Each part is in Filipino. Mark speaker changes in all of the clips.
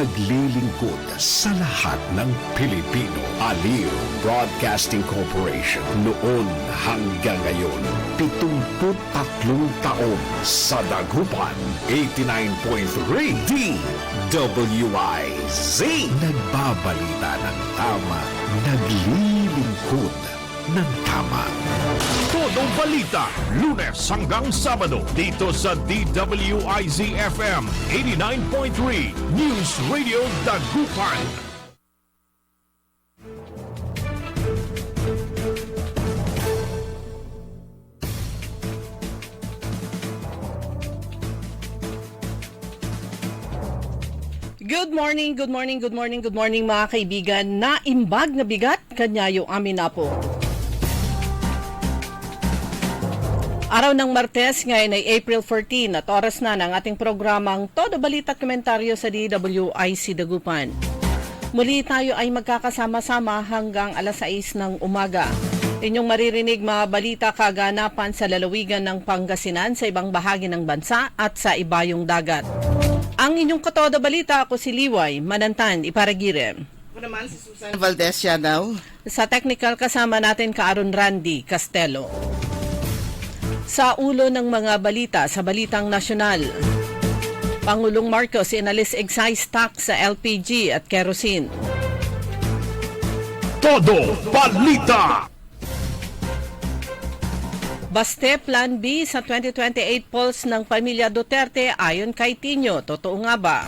Speaker 1: naglilingkod sa lahat ng Pilipino. Aliw Broadcasting Corporation noon hanggang ngayon, 73 taon sa dagupan, 89.3 DWIZ. Nagbabalita ng tama, naglilingkod ng tama. Todong balita, Lunes hanggang Sabado dito sa DWIZ-FM 89.3 News Radio Dagupan.
Speaker 2: Good morning, good morning, good morning, good morning mga kaibigan. Naimbag na bigat, kanyayo amin na po. Araw ng Martes, ngayon ay April 14 at oras na ng ating programang Todo Balita at Komentaryo sa DWIZ Dagupan. Muli tayo ay magkakasama-sama hanggang alas 6 ng umaga. Inyong maririnig mga balita kaganapan sa lalawigan ng Pangasinan sa ibang bahagi ng bansa at sa ibayong dagat. Ang inyong Katoda Balita, ako si Liway Manantan Iparagire.
Speaker 3: Ako naman si Susan Valdez Yadaw.
Speaker 2: Sa technical kasama natin ka Aaron Randy Castelo. Sa ulo ng mga balita sa Balitang Nasyonal, Pangulong Marcos inalis excise tax sa LPG at kerosene.
Speaker 1: Todo Balita!
Speaker 2: Baste Plan B sa 2028 polls ng pamilya Duterte ayon kay Tinio. Totoo nga ba?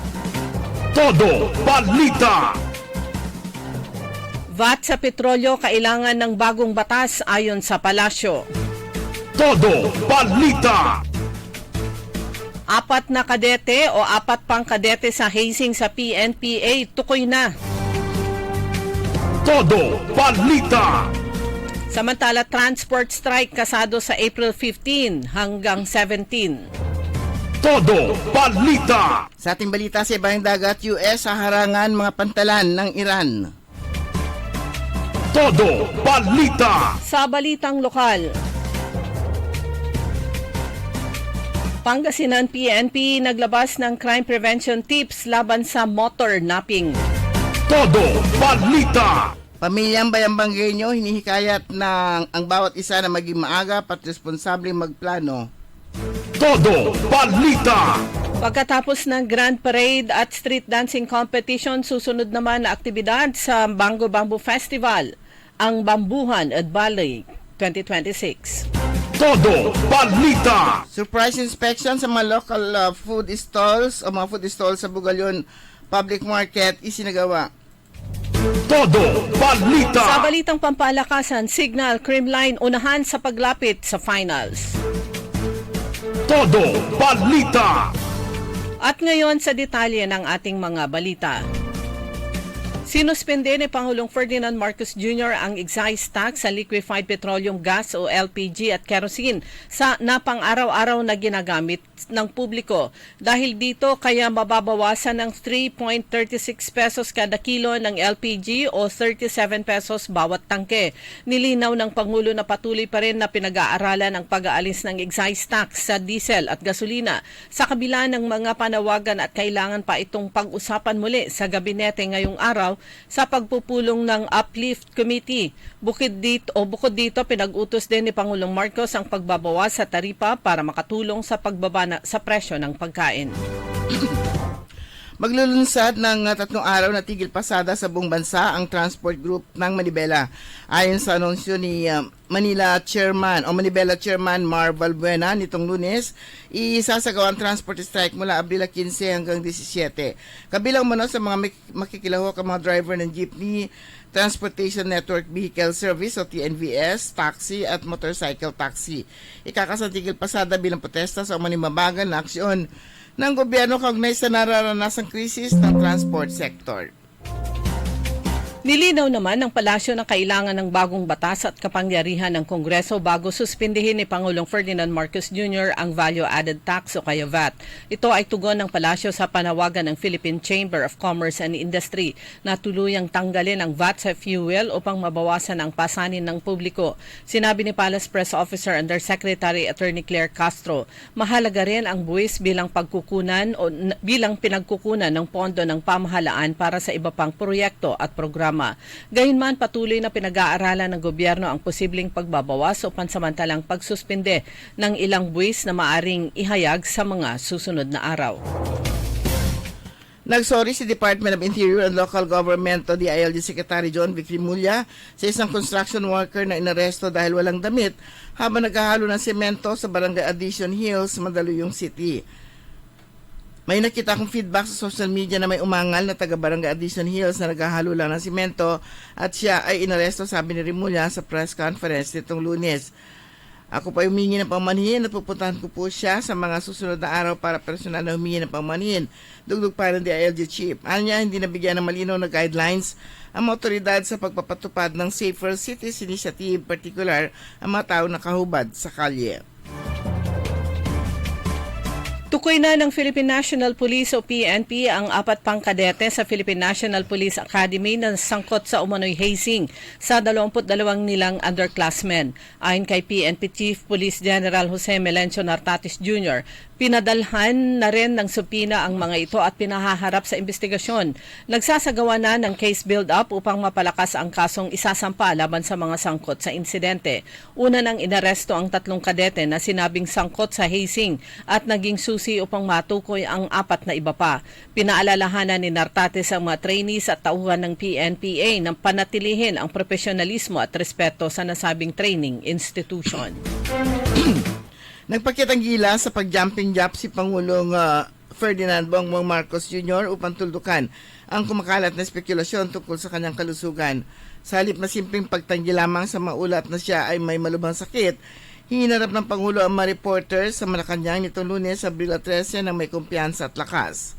Speaker 1: Todo Balita!
Speaker 2: VAT sa petrolyo kailangan ng bagong batas ayon sa palasyo.
Speaker 1: Todo Balita!
Speaker 2: 4 na kadete o 4 pang kadete sa hazing sa PNPA, tukoy na.
Speaker 1: Todo Balita!
Speaker 2: Samantala, transport strike kasado sa April 15 hanggang 17.
Speaker 1: Todo Balita!
Speaker 3: Sa ating balita sa ibayong dagat, US sa harangan mga pantalan ng Iran.
Speaker 1: Todo Balita!
Speaker 2: Sa balitang lokal, Pangasinan PNP naglabas ng crime prevention tips laban sa motor napping.
Speaker 1: Todo Balita!
Speaker 3: Pamilyang Bayambanggenyo hinihikayat ng ang bawat isa na maging maaga at responsable magplano.
Speaker 1: Todo Balita!
Speaker 2: Pagkatapos ng Grand Parade at Street Dancing Competition, susunod naman na aktibidad sa Bango Bamboo Festival, ang Bambuhan at Ballet 2026.
Speaker 1: Todo Balita!
Speaker 3: Surprise inspection sa mga local food stalls o mga food stalls sa Bugalyon Public Market isinagawa.
Speaker 1: Todo Balita!
Speaker 2: Sa balitang pampalakasan, Signal Creamline unahan sa paglapit sa finals.
Speaker 1: Todo Balita!
Speaker 2: At ngayon sa detalye ng ating mga balita. Sinuspende ni Pangulong Ferdinand Marcos Jr. ang excise tax sa liquefied petroleum gas o LPG at kerosene sa napang-araw-araw na ginagamit ng publiko. Dahil dito, kaya mababawasan ng 3.36 pesos kada kilo ng LPG o 37 pesos bawat tangke. Nilinaw ng Pangulo na patuloy pa rin na pinag-aaralan ang pag-aalis ng excise tax sa diesel at gasolina. Sa kabila ng mga panawagan at kailangan pa itong pag-usapan muli sa gabinete ngayong araw, sa pagpupulong ng Uplift Committee. Bukod dito, pinag-utos din ni Pangulong Marcos ang pagbabawas sa taripa para makatulong sa pagbaba sa presyo ng pagkain.
Speaker 3: Maglulunsad ng 3 araw na tigil pasada sa buong bansa ang Transport Group ng Manibela. Ayon sa anunsyo ni Manibela Chairman Mar Valbuena nitong Lunes, isasagawa ang transport strike mula Abril 15 hanggang 17. Kabilang muna sa mga makikilahok ang mga driver ng jeepney, Transportation Network Vehicle Service o TNVS, taxi at motorcycle taxi. Ikakasantigil pasada bilang protesta sa manimabagal na aksyon ng gobyerno kaugnay sa nararanasang krisis ng transport sector.
Speaker 2: Nilinaw naman ng palasyo na kailangan ng bagong batas at kapangyarihan ng Kongreso bago suspindihin ni Pangulong Ferdinand Marcos Jr. ang Value-Added Tax o kaya VAT. Ito ay tugon ng palasyo sa panawagan ng Philippine Chamber of Commerce and Industry na tuluyang tanggalin ang VAT sa fuel upang mabawasan ang pasanin ng publiko. Sinabi ni Palace Press Officer Undersecretary Attorney Claire Castro, mahalaga rin ang buwis bilang pinagkukunan ng pondo ng pamahalaan para sa iba pang proyekto at programa. Gayunman, patuloy na pinag-aaralan ng gobyerno ang posibleng pagbabawas o pansamantalang pagsuspinde ng ilang buwis na maaring ihayag sa mga susunod na araw.
Speaker 3: Nagsorry si Department of Interior and Local Government o DILG Secretary John Vic Rimulya sa isang construction worker na inaresto dahil walang damit habang naghahalo ng semento sa Barangay Addition Hills, Mandaluyong City. May nakita akong feedback sa social media na may umangal na taga Barangay Addition Hills na naghahalo lang ng simento at siya ay inaresto, sabi ni Rimulya sa press conference nitong Lunes. Ako pa humingi ng pamanhin at pupuntahan ko po siya sa mga susunod na araw para personal na humingi ng pamanhin. Dugdug pa ng DILG Chief. Anya, hindi nabigyan ng malinaw na guidelines ang mga otoridad sa pagpapatupad ng Safer Cities Initiative, particular ang mga tao nakahubad sa kalye.
Speaker 2: Tukoy na ng Philippine National Police o PNP ang 4 pang kadete sa Philippine National Police Academy na sangkot sa umano'y hazing sa 22 nilang underclassmen. Ayon kay PNP Chief Police General Jose Melencio Nartatis Jr., pinadalhan na rin ng supina ang mga ito at pinahaharap sa investigasyon. Nagsasagawa na ng case build-up upang mapalakas ang kasong isasampa laban sa mga sangkot sa insidente. Una nang inaresto ang 3 kadete na sinabing sangkot sa hazing at naging susi upang matukoy ang 4 na iba pa. Pinaalalahanan ni Nartatis ang mga trainees at tauhan ng PNPA na panatilihin ang profesionalismo at respeto sa nasabing training institution.
Speaker 3: Nagpakitang gila sa pag-jumping jack si Pangulong Ferdinand Bongbong Marcos Jr. upang tuldukan ang kumakalat na spekulasyon tungkol sa kanyang kalusugan. Sa halip na simpleng pagtanggi lamang sa maulat na siya ay may malubhang sakit, hinarap ng Pangulo ang mga reporters sa Malacanang nitong Lunes, Abril 13 na may kumpiyansa at lakas.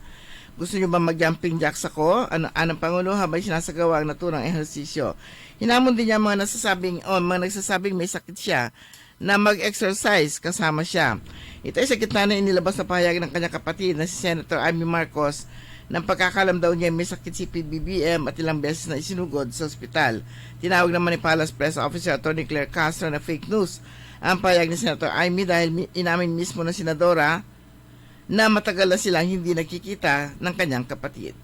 Speaker 3: Gusto niyo ba mag-jumping jacks ako? Anong Pangulo habang sinasagawa ang naturang ehersisyo? Hinamon din niya mga nagsasabing may sakit siya na mag-exercise kasama siya. Ito ay sa gitna na inilabas na pahayag ng kanyang kapatid na si Senator Amy Marcos ng pagkakalam daw niya may sakit si PBBM at ilang beses na isinugod sa ospital. Tinawag naman ni Palace Press Officer Attorney Claire Castro na fake news ang pahayag ni Senator Amy dahil inamin mismo ng senadora na matagal na silang hindi nakikita ng kanyang kapatid.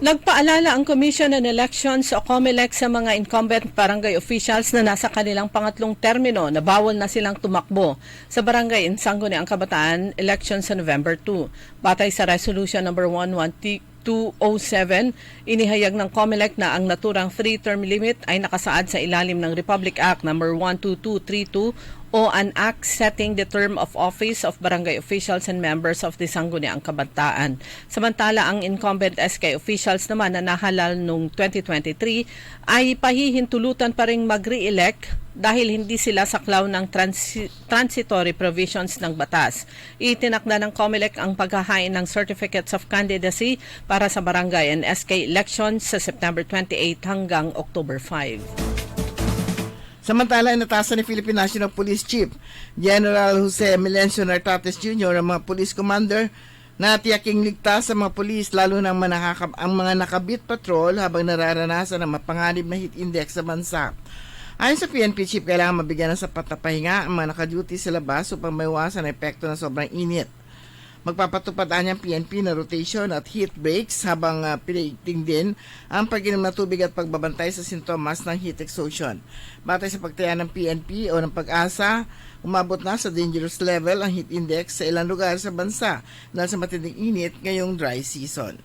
Speaker 2: Nagpaalala ang Commission on Elections o COMELEC sa mga incumbent barangay officials na nasa kanilang pangatlong termino na bawal na silang tumakbo sa barangay in Sangguniang Kabataan election sa November 2. Batay sa Resolution No. 11207, inihayag ng COMELEC na ang naturang 3-term limit ay nakasaad sa ilalim ng Republic Act No. 12232 o an act setting the term of office of barangay officials and members of the Sangguniang Kabataan. Samantala, ang incumbent SK officials naman na nahalal noong 2023 ay pahihintulutan pa rin mag-re-elect dahil hindi sila saklaw ng transitory provisions ng batas. Itinakda ng COMELEC ang paghahain ng Certificates of Candidacy para sa barangay and SK elections sa September 28 hanggang October 5.
Speaker 3: Samantala, inatasan ni Philippine National Police Chief General Jose Melencio Nartatis Jr. ang mga police commander na tiyaking ligtas sa mga police lalo na ang mga nakabit patrol habang nararanasan ang mapanganib na heat index sa bansa. Ayon sa PNP Chief, kailangan mabigyan ng sapat na pahinga ang mga nakaduty sa labas upang maiwasan ang epekto ng sobrang init. Magpapatupad ang PNP na rotation at heat breaks habang pinaigting din ang pag-inom ng tubig at pagbabantay sa sintomas ng heat exhaustion. Batay sa pagtaya ng PNP o ng Pag-asa, umabot na sa dangerous level ang heat index sa ilang lugar sa bansa dahil sa matinding init ngayong dry season.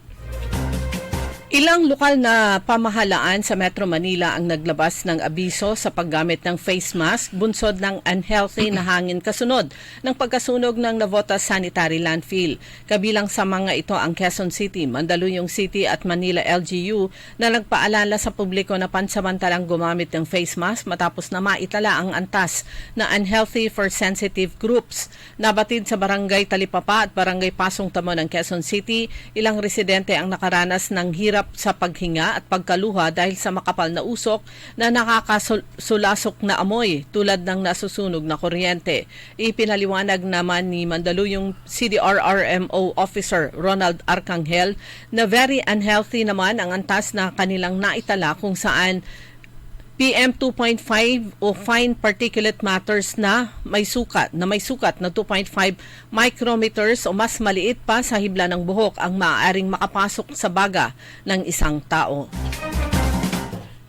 Speaker 2: Ilang lokal na pamahalaan sa Metro Manila ang naglabas ng abiso sa paggamit ng face mask bunsod ng unhealthy na hangin kasunod ng pagkasunog ng Navotas Sanitary Landfill. Kabilang sa mga ito ang Quezon City, Mandaluyong City at Manila LGU na nagpaalala sa publiko na pansamantalang gumamit ng face mask matapos na maitala ang antas na unhealthy for sensitive groups. Nabatid sa Barangay Talipapa at Barangay Pasong Tamo ng Quezon City, ilang residente ang nakaranas ng hirap hirap sa paghinga at pagkaluha dahil sa makapal na usok na nakakasulasok na amoy tulad ng nasusunog na kuryente. Ipinaliwanag naman ni Mandaluyong CDRRMO Officer Ronald Arcangel na very unhealthy naman ang antas na kanilang naitala kung saan PM 2.5 o fine particulate matters na may sukat na 2.5 micrometers o mas maliit pa sa hibla ng buhok ang maaaring makapasok sa baga ng isang tao.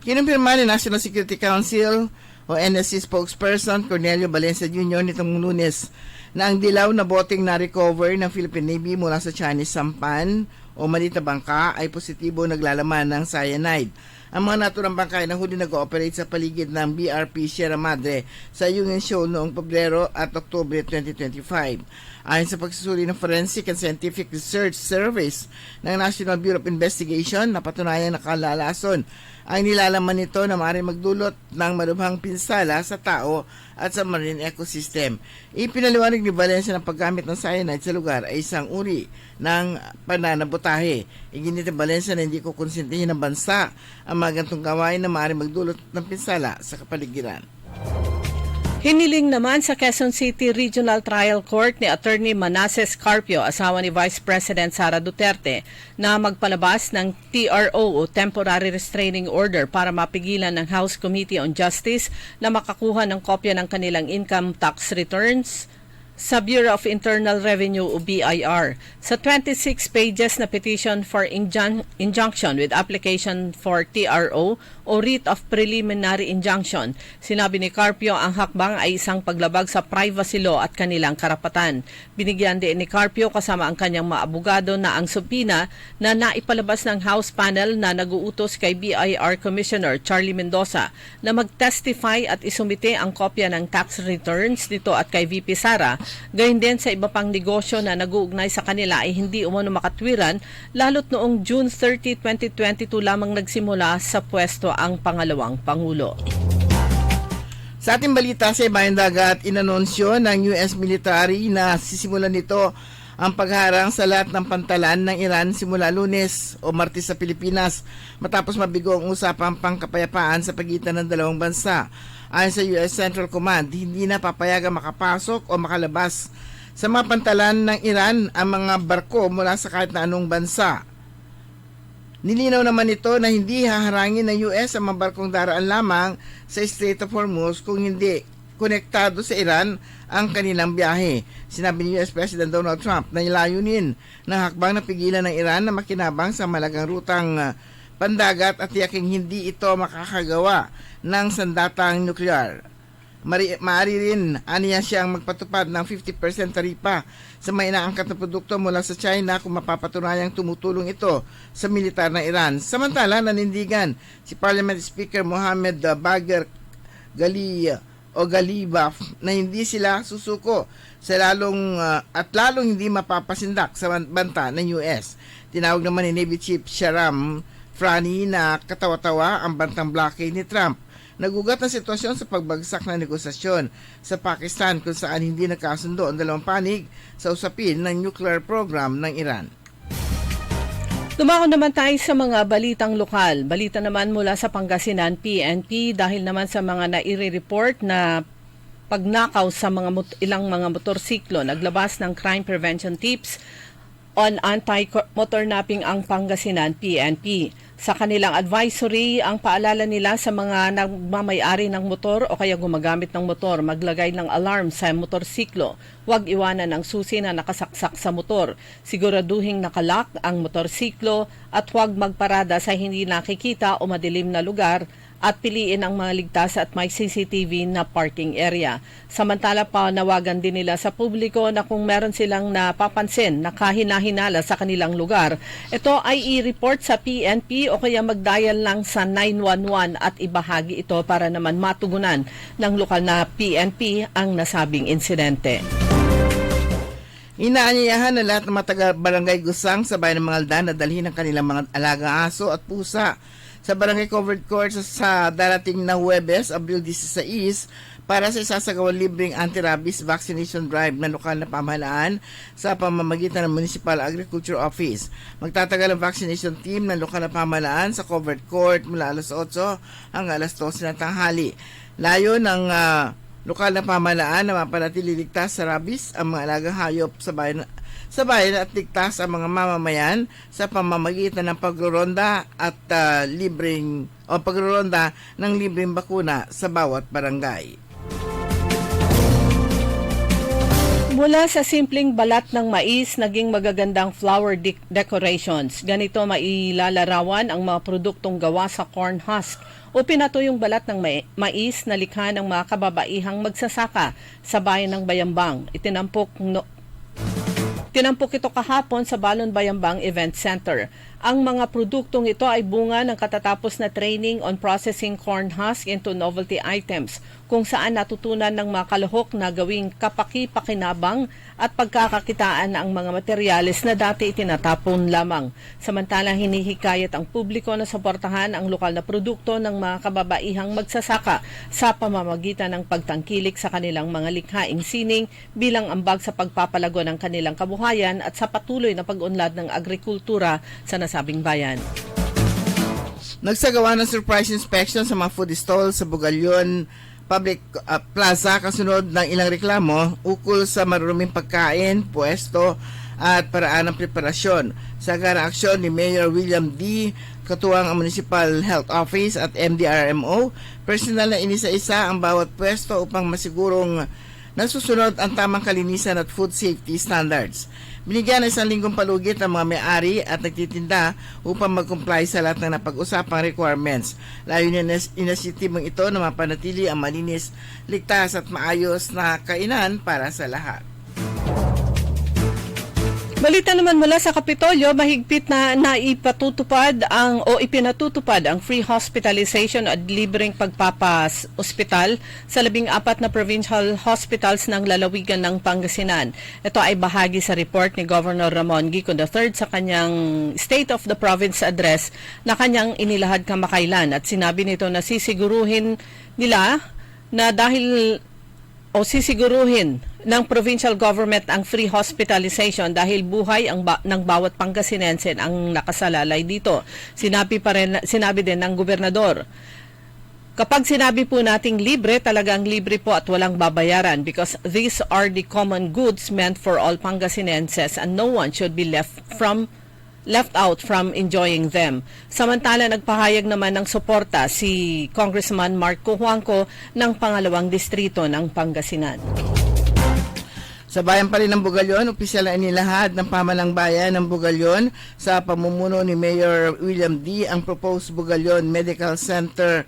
Speaker 3: Kinumpirma ni National Security Council o NSC spokesperson Cornelio Valencia Jr. nitong Lunes na ang dilaw na boteng na-recover ng Philippine Navy mula sa Chinese sampan o maliit na bangka ay positibo naglalaman ng cyanide. Ang mga naturang bangkay na huli nag-ooperate sa paligid ng BRP Sierra Madre sa Union Shoal noong Pebrero at Oktubre 2025. Ayon sa pagsusuri ng Forensic and Scientific Research Service ng National Bureau of Investigation, napatunayang nakalalason ang nilalaman nito na maaaring magdulot ng malubhang pinsala sa tao at sa marine ecosystem. Ipinaliwanag ni Valencia na paggamit ng cyanide sa lugar ay isang uri ng pananabotahe. Iginit ni Valencia na hindi ko konsintihin ng bansa ang mga gantong gawain na maaaring magdulot ng pinsala sa kapaligiran.
Speaker 2: Hiniling naman sa Quezon City Regional Trial Court ni Attorney Manasseh Carpio, asawa ni Vice President Sara Duterte, na magpalabas ng TRO o Temporary Restraining Order para mapigilan ng House Committee on Justice na makakuha ng kopya ng kanilang income tax returns sa Bureau of Internal Revenue o BIR. Sa 26 pages na petition for injunction with application for TRO o writ of preliminary injunction, sinabi ni Carpio ang hakbang ay isang paglabag sa privacy law at kanilang karapatan. Binigyan din ni Carpio kasama ang kanyang mga abogado na ang subpoena na naipalabas ng House panel na nag-uutos kay BIR Commissioner Charlie Mendoza na mag-testify at isumite ang kopya ng tax returns nito at kay VP Sara. Gayun din sa iba pang negosyo na nag-uugnay sa kanila ay hindi umano makatwiran, lalo't noong June 30, 2022 lamang nagsimula sa pwesto ang pangalawang Pangulo.
Speaker 3: Sa ating balita sa Ibayang Dagat, inanunsyo ng US military na sisimulan nito ang pagharang sa lahat ng pantalan ng Iran simula Lunes o Martes sa Pilipinas matapos mabigo ang usapang pangkapayapaan sa pagitan ng dalawang bansa. Ayon sa US Central Command, hindi na papayagang makapasok o makalabas sa mga pantalan ng Iran ang mga barko mula sa kahit na anong bansa. Nilinaw naman ito na hindi haharangin ng US ang mga barkong daraan lamang sa Strait of Hormuz kung hindi konektado sa Iran ang kanilang biyahe. Sinabi ni US President Donald Trump na ilayunin ng hakbang na pigilan ng Iran na makinabang sa malagang rutang pandagat at tiyaking hindi ito makakagawa ng sandatang nuklear. Maaari rin aniya siyang magpatupad ng 50% taripa sa may inaangkat na produkto mula sa China kung mapapatunayang tumutulong ito sa militar ng Iran. Samantala, nanindigan si Parliament Speaker Mohammed Bagher Ghalibaf na hindi sila susuko sa lalong hindi mapapasindak sa banta ng US. Tinawag naman ni Navy Chief Shahram Frani na katawa-tawa ang bantang blockade ni Trump. Nagugat ang sitwasyon sa pagbagsak ng negosasyon sa Pakistan kung saan hindi nagkasundo ang dalawang panig sa usapin ng nuclear program ng Iran.
Speaker 2: Dumako naman tayo sa mga balitang lokal. Balita naman mula sa Pangasinan PNP dahil naman sa mga naire-report na pagnakaw sa ilang mga motorsiklo. Naglabas ng crime prevention tips on anti-motor napping ang Pangasinan PNP. Sa kanilang advisory, ang paalala nila sa mga nagmamay-ari ng motor o kaya gumagamit ng motor, maglagay ng alarm sa motorsiklo. Huwag iwanan ang susi na nakasaksak sa motor. Siguraduhing nakalock ang motorsiklo at huwag magparada sa hindi nakikita o madilim na lugar at piliin ang mga ligtas at may CCTV na parking area. Samantala pa, nawagan din nila sa publiko na kung meron silang napapansin na kahina-hinala sa kanilang lugar, ito ay i-report sa PNP o kaya mag-dial lang sa 911 at ibahagi ito para naman matugunan ng lokal na PNP ang nasabing insidente.
Speaker 3: Inaanyayahan na lahat ng mga taga-barangay Gusang sa bayan ng Mangaldan na dalhin ang kanilang mga alagang aso at pusa sa Barangay Covered Court sa darating na Huwebes, Abril 16, para sa isasagawang libreng anti-rabies vaccination drive ng lokal na pamahalaan sa pamamagitan ng Municipal Agriculture Office. Magtatagal ang vaccination team ng lokal na pamahalaan sa Covered Court mula alas 8 hanggang alas 12 ng tanghali. Layo ng lokal na pamahalaan na mapanatili ligtas sa rabies ang mga alagang hayop sa bayan at ligtas ang mga mamamayan sa pamamagitan ng pagroronda at pagroronda ng libreng bakuna sa bawat barangay.
Speaker 2: Mula sa simpleng balat ng mais, naging magagandang flower decorations. Ganito mailalarawan ang mga produktong gawa sa corn husk o pinatuyong balat ng mais na likha ng mga kababaihang magsasaka sa bayan ng Bayambang. Tinampok ito kahapon sa Balon Bayambang Event Center. Ang mga produktong ito ay bunga ng katatapos na training on processing corn husk into novelty items, kung saan natutunan ng mga kalahok na gawing kapaki-pakinabang at pagkakakitaan ang mga materyales na dati itinatapon lamang. Samantalang hinihikayat ang publiko na suportahan ang lokal na produkto ng mga kababaihang magsasaka sa pamamagitan ng pagtangkilik sa kanilang mga likhaing sining bilang ambag sa pagpapalago ng kanilang kabuhayan at sa patuloy na pag-unlad ng agrikultura sa nasabing bayan.
Speaker 3: Nagsagawa ng surprise inspection sa mga food stalls sa Bugalyon Public Plaza kasunod ng ilang reklamo ukol sa maruruming pagkain, puesto at paraan ng preparasyon. Sa agarang aksyon ni Mayor William D., katuwang ang Municipal Health Office at MDRMO, personal na inisa-isa ang bawat pwesto upang masigurong nasusunod ang tamang kalinisan at food safety standards. Binigyan ng 1 linggong palugit ang mga may-ari at nagtitinda upang mag-comply sa lahat ng napag-usapang requirements. Layunin na inisitibong ito na mapanatili ang malinis, ligtas at maayos na kainan para sa lahat.
Speaker 2: Balita naman mula sa Kapitolyo, mahigpit na ipinatutupad ang free hospitalization at libreng pagpapa-ospital sa 14 na provincial hospitals ng lalawigan ng Pangasinan. Ito ay bahagi sa report ni Governor Ramon Gico III sa kanyang State of the Province Address na kanyang inilahad kamakailan, at sinabi nito na sisiguruhin ng provincial government ang free hospitalization dahil buhay ng bawat Pangasinense ang nakasalalay dito. Sinabi din ng gobernador, kapag sinabi po nating libre, talagang libre po at walang babayaran because these are the common goods meant for all Pangasinenses and no one should be left out from enjoying them. Samantala, nagpahayag naman ng suporta si Congressman Marco Juanco ng pangalawang distrito ng Pangasinan.
Speaker 3: Sa bayan pa rin ng Bugalyon, opisyal na inilahad ng pamalang bayan ng Bugalyon sa pamumuno ni Mayor William D. ang proposed Bugalyon Medical Center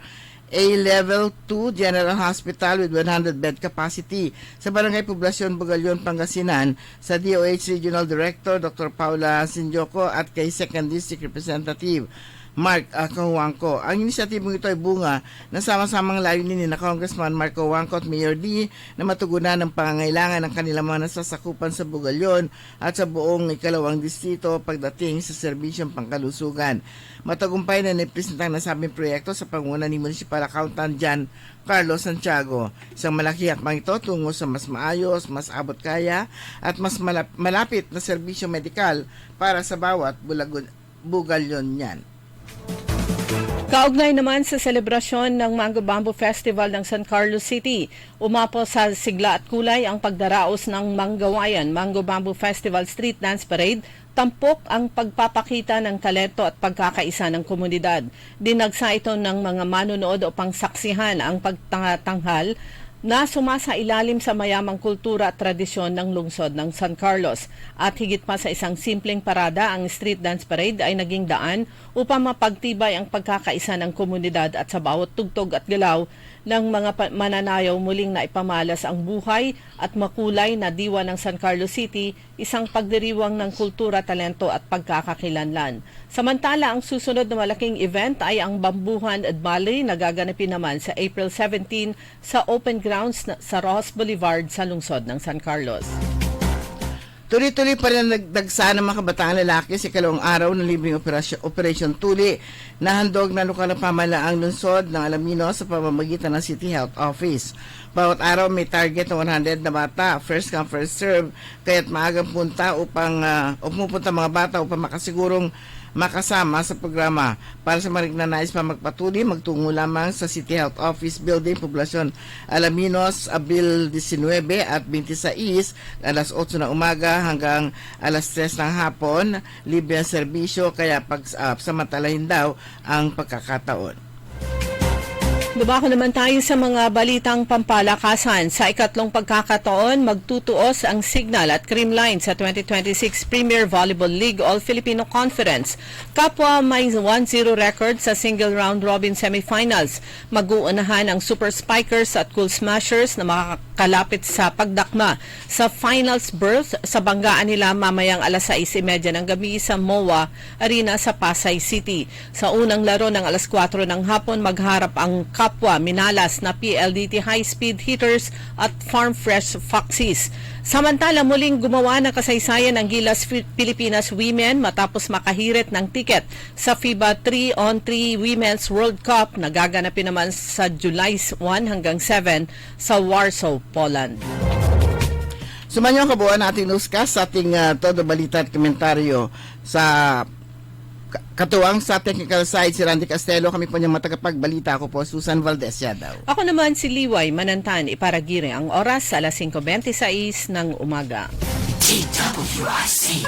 Speaker 3: A-Level 2 General Hospital with 100-bed capacity sa Barangay Poblasyon, Bugalyon, Pangasinan sa DOH Regional Director Dr. Paula Sinjoco at kay 2nd District Representative Mark Juanco. Ang inisyatibong ito ay bunga ng sama-samang layunin ni Congressman Marco Juanco at Mayor D. na matugunan ng pangangailangan ng kanilang mga nasasakupan sa Bugalyon at sa buong ikalawang distrito pagdating sa serbisyong pangkalusugan. Matagumpay na nipresentang nasabing proyekto sa panguna ni Municipal Accountant Jan Carlos Santiago. Isang malaki hakbang ito tungo sa mas maayos, mas abot kaya at mas malapit na serbisyo medikal para sa bawat Bugalyon niyan.
Speaker 2: Kaugnay naman sa selebrasyon ng Mango Bamboo Festival ng San Carlos City, umapo sa sigla at kulay ang pagdaraos ng Manggawayan Mango Bamboo Festival Street Dance Parade. Tampok ang pagpapakita ng talento at pagkakaisa ng komunidad. Dinagsa ito ng mga manonood upang saksihan ang pagtanghal na sumasailalim sa mayamang kultura at tradisyon ng lungsod ng San Carlos. At higit pa sa isang simpleng parada, ang Street Dance Parade ay naging daan upang mapagtibay ang pagkakaisa ng komunidad at sa bawat tugtog at galaw ng mga mananayaw muling na ipamalas ang buhay at makulay na diwa ng San Carlos City, isang pagdiriwang ng kultura, talento at pagkakakilanlan. Samantala, ang susunod na malaking event ay ang Bambuhan at Ballet na gaganapin naman sa April 17 sa open grounds sa Rojas Boulevard sa lungsod ng San Carlos.
Speaker 3: Tuloy-tuloy pa rin ang nagdagsa ng mga kabataan lalaki sa ikalawang araw ng libreng Operation Tuli na handog na lokal na pamalaang lungsod ng Alaminos sa pamamagitan ng City Health Office. Bawat araw may target na 100 na bata, first come first serve, kaya't maagang punta upang pumupunta mga bata upang makasigurong makasama sa programa. Para sa mga nagnanais pa magpatuloy, magtungo lamang sa City Health Office Building, Poblacion Alaminos, Abil 19 at 26, alas 8 ng umaga hanggang alas 3 ng hapon. Libre ang serbisyo, kaya samantalahin daw ang pagkakataon.
Speaker 2: Lumako naman tayo sa mga balitang pampalakasan. Sa ikatlong pagkakataon, magtutuos ang signal at creamline sa 2026 Premier Volleyball League All-Filipino Conference. Kapwa may 1-0 record sa single round robin semifinals. Mag-uunahan ang Super Spikers at Cool Smashers na makakalapit sa pagdakma sa finals berth sa banggaan nila mamayang alas 6:30 ng gabi sa MOA Arena sa Pasay City. Sa unang laro ng alas 4 ng hapon, magharap ang kapwa minalas na PLDT High-Speed Hitters at Farm Fresh Foxes. Samantala, muling gumawa ng kasaysayan ng Gilas Pilipinas Women matapos makahirit ng tiket sa FIBA 3-on-3 Women's World Cup na gaganapin naman sa July 1 hanggang 7 sa Warsaw, Poland.
Speaker 3: Sumanyo ang kabuuan natin newscast sa ating todo balita at komentaryo sa katuwang sa technical side si Randy Castelo. Kami po niyang matagapagbalita. Ako po Susan Valdez Yadaw.
Speaker 2: Ako naman si Liway Manantan, Iparagire. Ang oras alas 5:26 ng umaga.
Speaker 4: DWIC.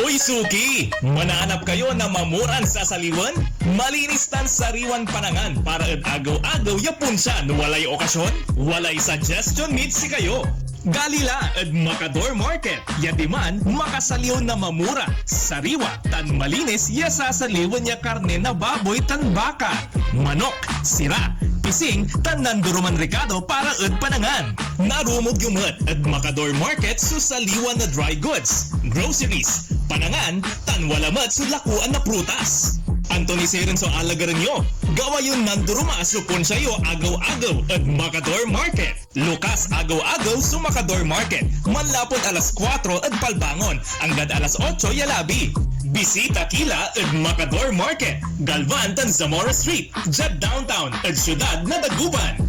Speaker 4: Uy, Suki! Mananap kayo na mamuran sa saliwan? Malinis tan sariwan panangan para agaw-agaw yapon siya no walay okasyon? Walay suggestion needs si kayo. Galila at Macador Market. Yatiman, makasaliw na mamura. Sariwa, tan malinis, yasasaliwan niya karne na baboy tan baka. Manok, sira, pising, tan nanduruman Ricardo para at panangan. Narumog yumot at Macador Market susaliwan na dry goods. Groceries, panangan, tan walamat sulakuan na prutas. Anthony Seren so alagaran nyo. Gawa yung nanduruma supon sa'yo agaw-agaw at Macador Market. Lukas agaw-agaw sa Macador Market. Manlapon alas 4 at palbangon. Hanggang alas 8 yalabi. Bisita Kila at Macador Market. Galvan tan Zamora Street. Jet Downtown at Syudad na Daguban.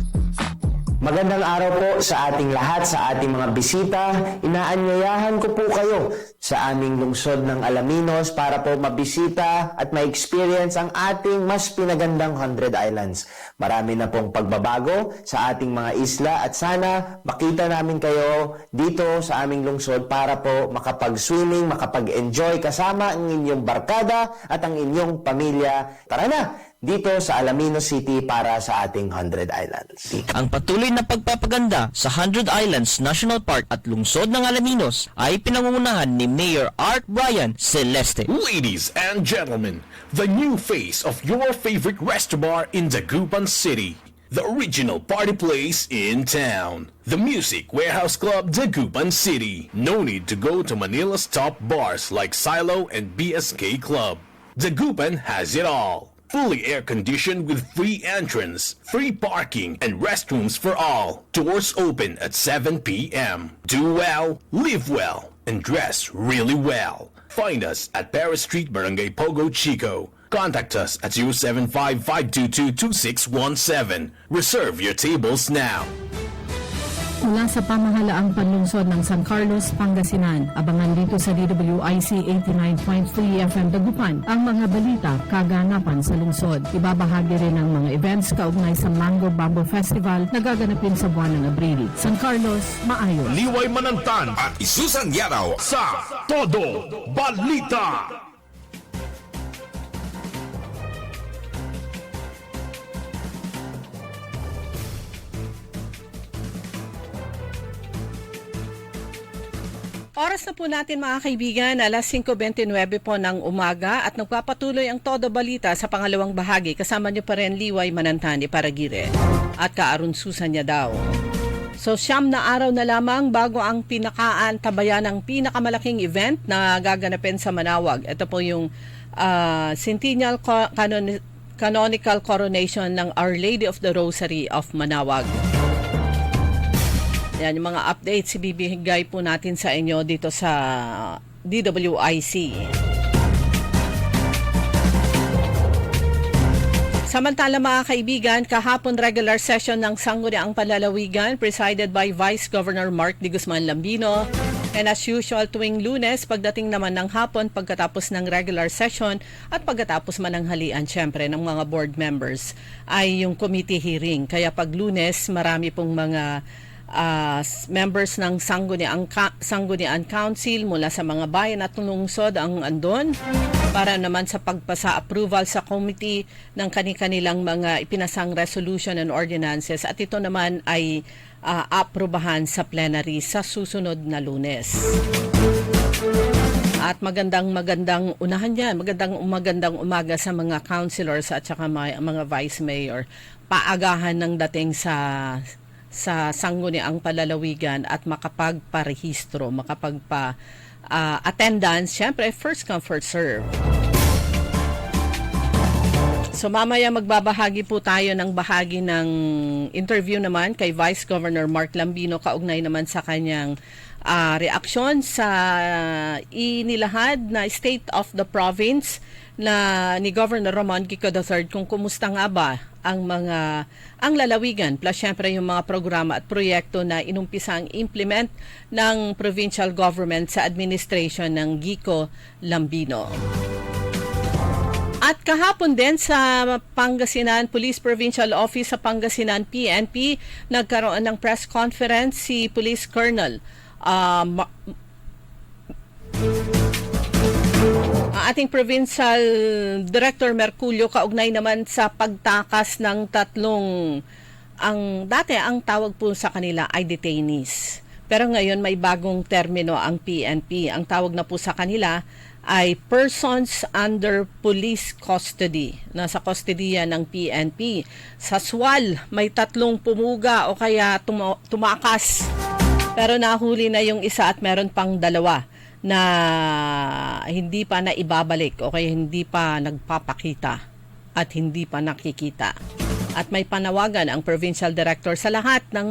Speaker 5: Magandang araw po sa ating lahat, sa ating mga bisita. Inaanyayahan ko po kayo sa aming lungsod ng Alaminos para po mabisita at ma-experience ang ating mas pinagandang 100 Islands. Marami na pong pagbabago sa ating mga isla at sana makita namin kayo dito sa aming lungsod para po makapag-swimming, makapag-enjoy kasama ang inyong barkada at ang inyong pamilya. Tara na! Dito sa Alaminos City para sa ating 100 Islands.
Speaker 6: Ang patuloy na pagpapaganda sa 100 Islands National Park at lungsod ng Alaminos ay pinangungunahan ni Mayor Art Brian Celeste.
Speaker 1: Ladies and gentlemen, the new face of your favorite resto bar in Dagupan City. The original party place in town. The Music Warehouse Club Dagupan City. No need to go to Manila's top bars like Silo and BSK Club. Dagupan has it all. Fully air-conditioned with free entrance, free parking, and restrooms for all. Doors open at 7 p.m. Do well, live well, and dress really well. Find us at Paris Street, Barangay Pogo, Chico. Contact us at 075-522-2617. Reserve your tables now.
Speaker 7: Mula sa pamahalaang panlungsod ng San Carlos, Pangasinan, abangan dito sa DWIC 89.3 FM Dagupan ang mga balita, kaganapan sa lungsod. Ibabahagi rin ang mga events kaugnay sa Mango Bamboo Festival na gaganapin sa buwan ng Abril. San Carlos, maayos.
Speaker 1: Liway Manantan at
Speaker 4: Susan Yadaw
Speaker 1: sa Todo Balita.
Speaker 2: Oras na po natin mga kaibigan, alas 5:29 po ng umaga at nagpapatuloy ang Todo Balita sa pangalawang bahagi. Kasama niyo pa rin Liway Manantan, Iparagire at Kaarun Susan Yadaw. So 9 na araw na lamang bago ang pinakaantabayan ng pinakamalaking event na gaganapin sa Manawag. Ito po yung Centennial Canonical Coronation ng Our Lady of the Rosary of Manawag. Yan yung mga updates ibibigay po natin sa inyo dito sa DWIC. Samantala mga kaibigan, kahapon regular session ng Sangguniang Panlalawigan presided by Vice Governor Mark D. Guzman Lambino. And as usual tuwing Lunes, pagdating naman ng hapon pagkatapos ng regular session at pagkatapos man ng halian syempre ng mga board members ay yung committee hearing. Kaya pag Lunes, marami pong mga members ng Sangguniang Council mula sa mga bayan at lungsod ang andon para naman sa pagpasa approval sa committee ng kanilang mga ipinasang resolution and ordinances at ito naman ay aprobahan sa plenary sa susunod na Lunes. At magandang unahan yan, magandang umaga sa mga councilors at saka mga vice mayor. Paagahan ng dating sa Sangguniang Panlalawigan at makapagparehistro, attendance, syempre first come first serve. So mamaya magbabahagi po tayo ng bahagi ng interview naman kay Vice Governor Mark Lambino kaugnay naman sa kanyang reaksyon sa inilahad na State of the Province na ni Governor Ramon Kiko III kung kumusta nga ba ang lalawigan plus syempre yung mga programa at proyekto na inumpisang implement ng provincial government sa administration ng Kiko Lambino. At kahapon din sa Pangasinan Police Provincial Office sa Pangasinan PNP, nagkaroon ng press conference si Police Colonel ang ating Provincial Director Merculio kaugnay naman sa pagtakas ng dati ang tawag po sa kanila ay detainees. Pero ngayon may bagong termino ang PNP. Ang tawag na po sa kanila ay persons under police custody. Nasa kustodiya ng PNP. Sa SWAL, may 3 pumuga o kaya tumakas. Pero nahuli na yung isa at meron pang 2 na hindi pa na ibabalik o kaya hindi pa nagpapakita at hindi pa nakikita. At may panawagan ang provincial director sa lahat ng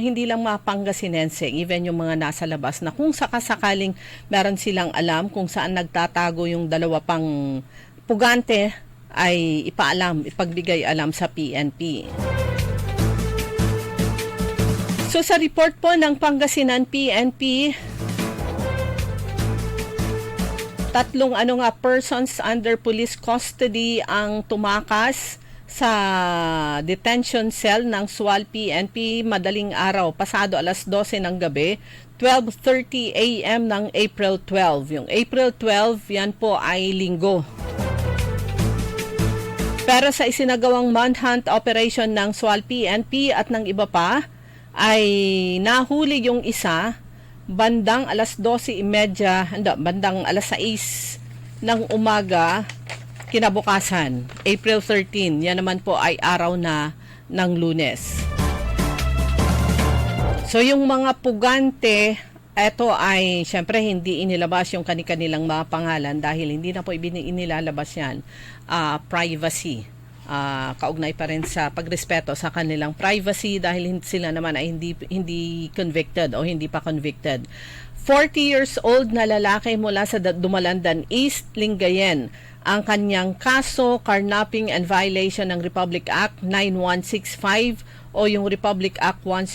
Speaker 2: hindi lang mga Pangasinense, even yung mga nasa labas na kung sakasakaling meron silang alam kung saan nagtatago yung 2 pang pugante ay ipagbigay alam sa PNP. So sa report po ng Pangasinan PNP, 3 persons under police custody ang tumakas sa detention cell ng SWAL PNP madaling araw, pasado alas 12 ng gabi, 12:30 AM ng April 12. Yung April 12, yan po ay linggo. Pero sa isinagawang manhunt operation ng SWAL PNP at ng iba pa, ay nahuli yung isa bandang alas 12:30, bandang alas 6 ng umaga kinabukasan, April 13. Yan naman po ay araw na ng Lunes. So yung mga pugante, ito ay syempre hindi inilabas yung kanilang mga pangalan dahil hindi na po inilalabas yan. Privacy. Kaugnay pa rin sa pagrespeto sa kanilang privacy dahil sila naman ay hindi convicted o hindi pa convicted. 40 years old na lalaki mula sa Dumalandan East, Lingayen. Ang kanyang kaso, carnapping and violation ng Republic Act 9165 o yung Republic Act 10...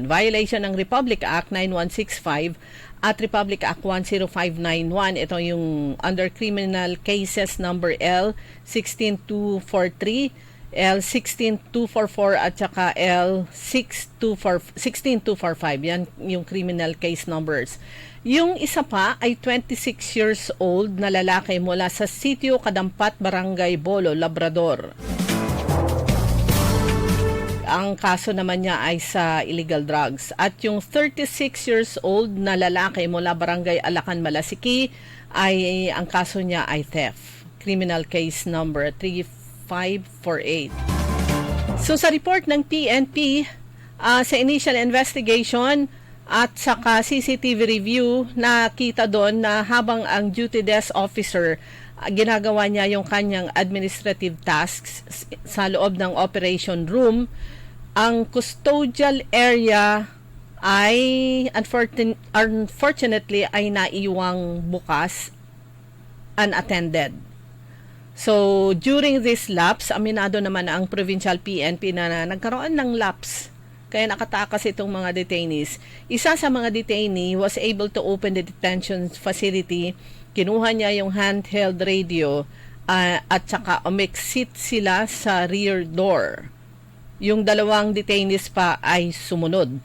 Speaker 2: Violation ng Republic Act 9165 at Republic Act 10591. Ito yung under criminal cases number L16243, L16244 at saka L16245. Yan yung criminal case numbers. Yung isa pa ay 26 years old na lalaki mula sa Sitio Kadampat, Barangay Bolo, Labrador. Ang kaso naman niya ay sa illegal drugs. At yung 36 years old na lalaki mula Barangay Alacan, Malasiki, ay ang kaso niya ay theft. Criminal case number 3548. So sa report ng PNP, sa initial investigation at saka CCTV review, nakita doon na habang ang duty desk officer ginagawa niya yung kanyang administrative tasks sa loob ng operation room, ang custodial area ay unfortunately ay naiwang bukas, unattended. So, during this lapse, aminado naman ang provincial PNP na nagkaroon ng lapse. Kaya nakatakas itong mga detainees. Isa sa mga detainee was able to open the detention facility. Kinuha niya yung handheld radio at saka umexit sila sa rear door. Yung dalawang detainees pa ay sumunod.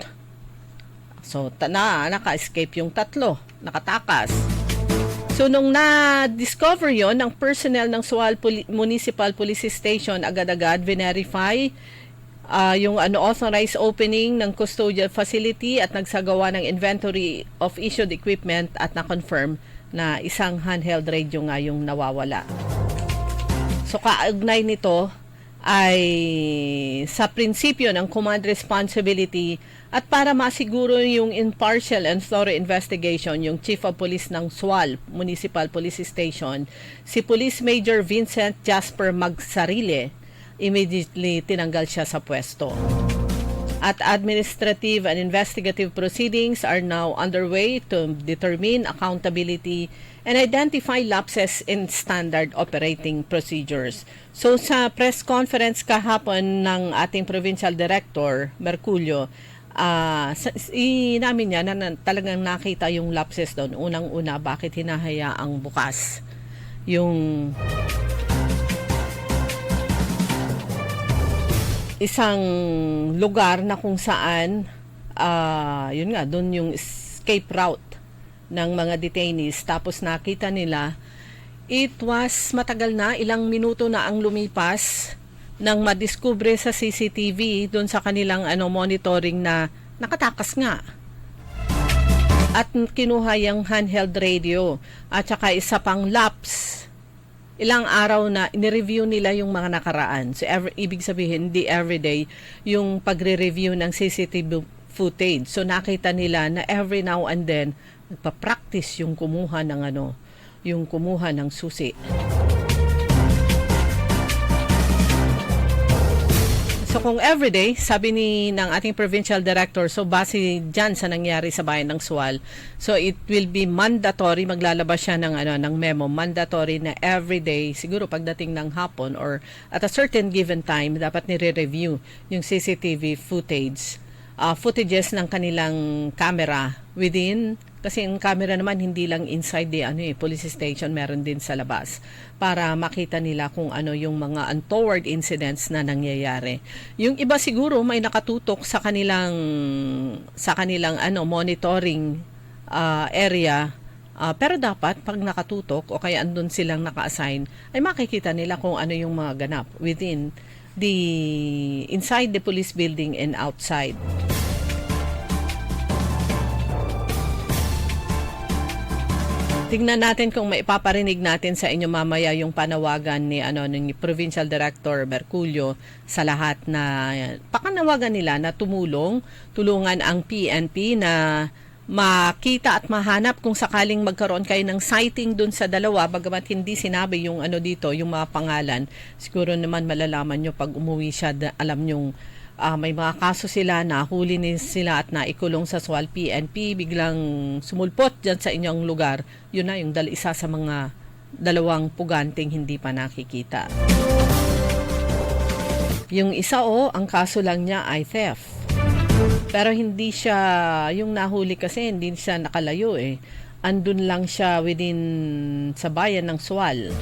Speaker 2: So, naka-escape yung tatlo. Nakatakas. So, nung na-discover yon ng personnel ng Sual Municipal Police Station, agad-agad verify yung authorized opening ng custodial facility at nagsagawa ng inventory of issued equipment at na-confirm na isang handheld radio nga yung nawawala. So, kaugnay nito ay sa prinsipyo ng command responsibility at para masiguro yung impartial and thorough investigation, yung Chief of Police ng Sual Municipal Police Station, si Police Major Vincent Jasper Magsarile, immediately tinanggal siya sa pwesto. At administrative and investigative proceedings are now underway to determine accountability and identify lapses in standard operating procedures. So sa press conference kahapon ng ating Provincial Director, Merculio, namin niya na talagang nakita yung lapses doon. Unang-una, bakit hinahayaang bukas yung isang lugar na kung saan yun nga, doon yung escape route ng mga detainees. Tapos nakita nila, it was matagal na, ilang minuto na ang lumipas nang madiskubre sa CCTV doon sa kanilang monitoring na nakatakas nga. At kinuha yung handheld radio at saka isa pang lapse. Ilang araw na ni-review nila yung mga nakaraan. So ibig sabihin, hindi everyday yung pagre-review ng CCTV footage. So nakita nila na every now and then nagpa-practice yung kumuha ng susi. So kung everyday, sabi ng ating provincial director, so base dyan sa nangyari sa bayan ng Sual, so it will be mandatory, maglalabas siya ng memo, mandatory na everyday, siguro pagdating ng hapon or at a certain given time, dapat nire-review yung CCTV footages ng kanilang camera within, kasi yung camera naman hindi lang inside the police station, meron din sa labas para makita nila kung ano yung mga untoward incidents na nangyayari. Yung iba siguro may nakatutok sa kanilang monitoring area, pero dapat pag nakatutok o kaya andun silang naka-assign ay makikita nila kung ano yung mga ganap within inside the police building and outside. Tingnan natin kung maipaparinig natin sa inyo mamaya yung panawagan ni Provincial Director Merculio sa lahat na pakanawagan nila na tulungan ang PNP na makita at mahanap kung sakaling magkaroon kayo ng sighting dun sa dalawa, bagamat hindi sinabi yung dito, yung mga pangalan. Siguro naman malalaman nyo pag umuwi siya, alam nyong may mga kaso sila, nahuli sila at naikulong sa Sual PNP, biglang sumulpot dyan sa inyong lugar. Yun na yung isa sa mga dalawang puganting hindi pa nakikita. Yung isa ang kaso lang niya ay theft. Pero hindi siya, yung nahuli kasi hindi siya nakalayo Andun lang siya sa bayan ng Sual.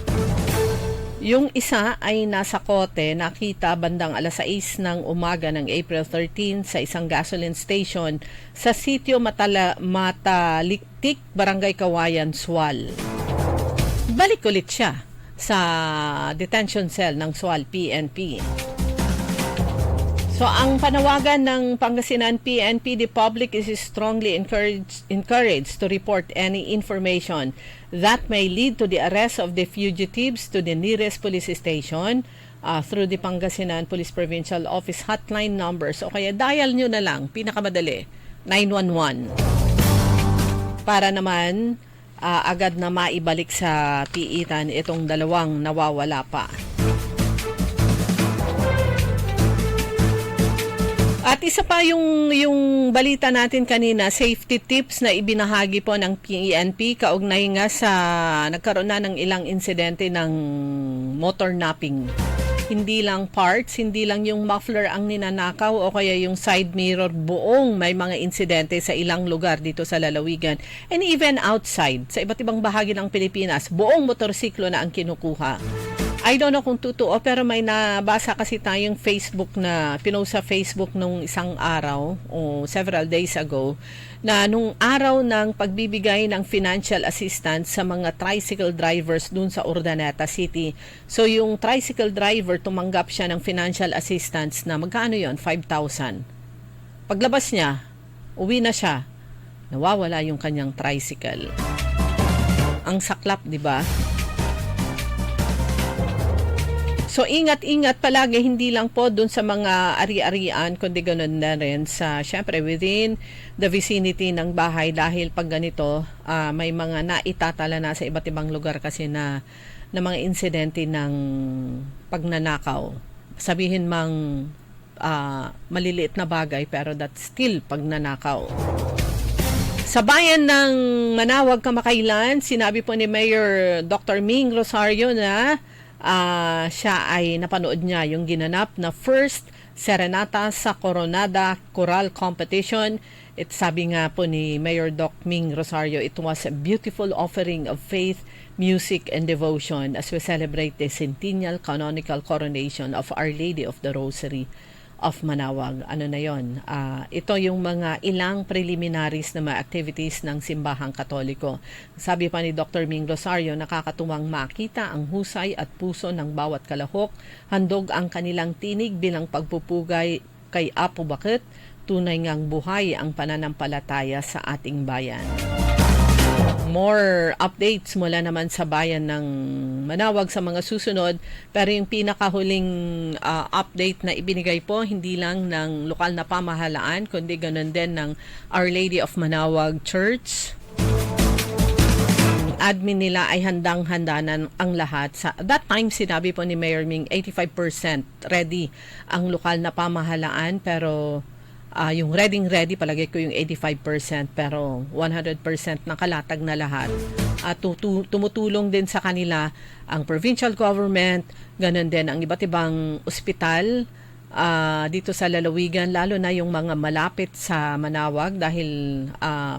Speaker 2: Yung isa ay nasa kote, nakita bandang 6:00 ng umaga ng April 13 sa isang gasoline station sa sitio Mataliktik, Barangay Kawayan, Sual. Balik ulit siya sa detention cell ng Sual PNP. So ang panawagan ng Pangasinan PNP, the public is strongly encouraged to report any information that may lead to the arrest of the fugitives to the nearest police station through the Pangasinan Police Provincial Office hotline numbers. O kaya dial nyo na lang, pinakamadali, 911. Para naman agad na maibalik sa piitan itong dalawang nawawala pa. At isa pa yung balita natin kanina, safety tips na ibinahagi po ng PNP kaugnay nga sa nagkaroon na ng ilang insidente ng motor napping. Hindi lang parts, hindi lang yung muffler ang ninanakaw o kaya yung side mirror, buong may mga insidente sa ilang lugar dito sa lalawigan. And even outside, sa iba't ibang bahagi ng Pilipinas, buong motorsiklo na ang kinukuha. I don't know kung totoo, pero may nabasa kasi tayong Facebook na pinost sa Facebook nung isang araw o several days ago na nung araw ng pagbibigay ng financial assistance sa mga tricycle drivers dun sa Urdaneta City. So yung tricycle driver, tumanggap siya ng financial assistance na magkano yon? 5,000. Paglabas niya, uwi na siya, nawawala yung kanyang tricycle. Ang saklap, di ba? So ingat-ingat palagi, hindi lang po dun sa mga ari-arian, kundi ganun na rin sa, syempre, within the vicinity ng bahay, dahil pag ganito, may mga naitatala na sa iba't ibang lugar kasi na mga insidente ng pagnanakaw. Sabihin mang maliliit na bagay, pero that's still pagnanakaw. Sa bayan ng Manawag, Kamakailan, sinabi po ni Mayor Dr. Ming Rosario na siya ay napanood niya yung ginanap na first serenata sa Coronada Choral Competition. Sabi nga po ni Mayor Doc Ming Rosario, it was a beautiful offering of faith, music, and devotion as we celebrate the centennial canonical coronation of Our Lady of the Rosary of Manawag. Ano na yon? Ito yung mga ilang preliminaries na mga activities ng Simbahang Katoliko. Sabi pa ni Dr. Ming Rosario, nakakatuwang makita ang husay at puso ng bawat kalahok, handog ang kanilang tinig bilang pagpupugay kay Apo Bakit, tunay ngang buhay ang pananampalataya sa ating bayan. More updates mula naman sa bayan ng Manawag sa mga susunod, pero yung pinakahuling update na ibinigay po hindi lang ng lokal na pamahalaan kundi ganun din ng Our Lady of Manawag Church. Admin nila ay handang-handa na ang lahat. Sa that time, sinabi po ni Mayor Ming 85% ready ang lokal na pamahalaan, pero yung ready, palagay ko yung 85%, pero 100% nakalatag na lahat. At tumutulong din sa kanila ang provincial government, ganun din ang iba't ibang ospital dito sa lalawigan, lalo na yung mga malapit sa Manawag dahil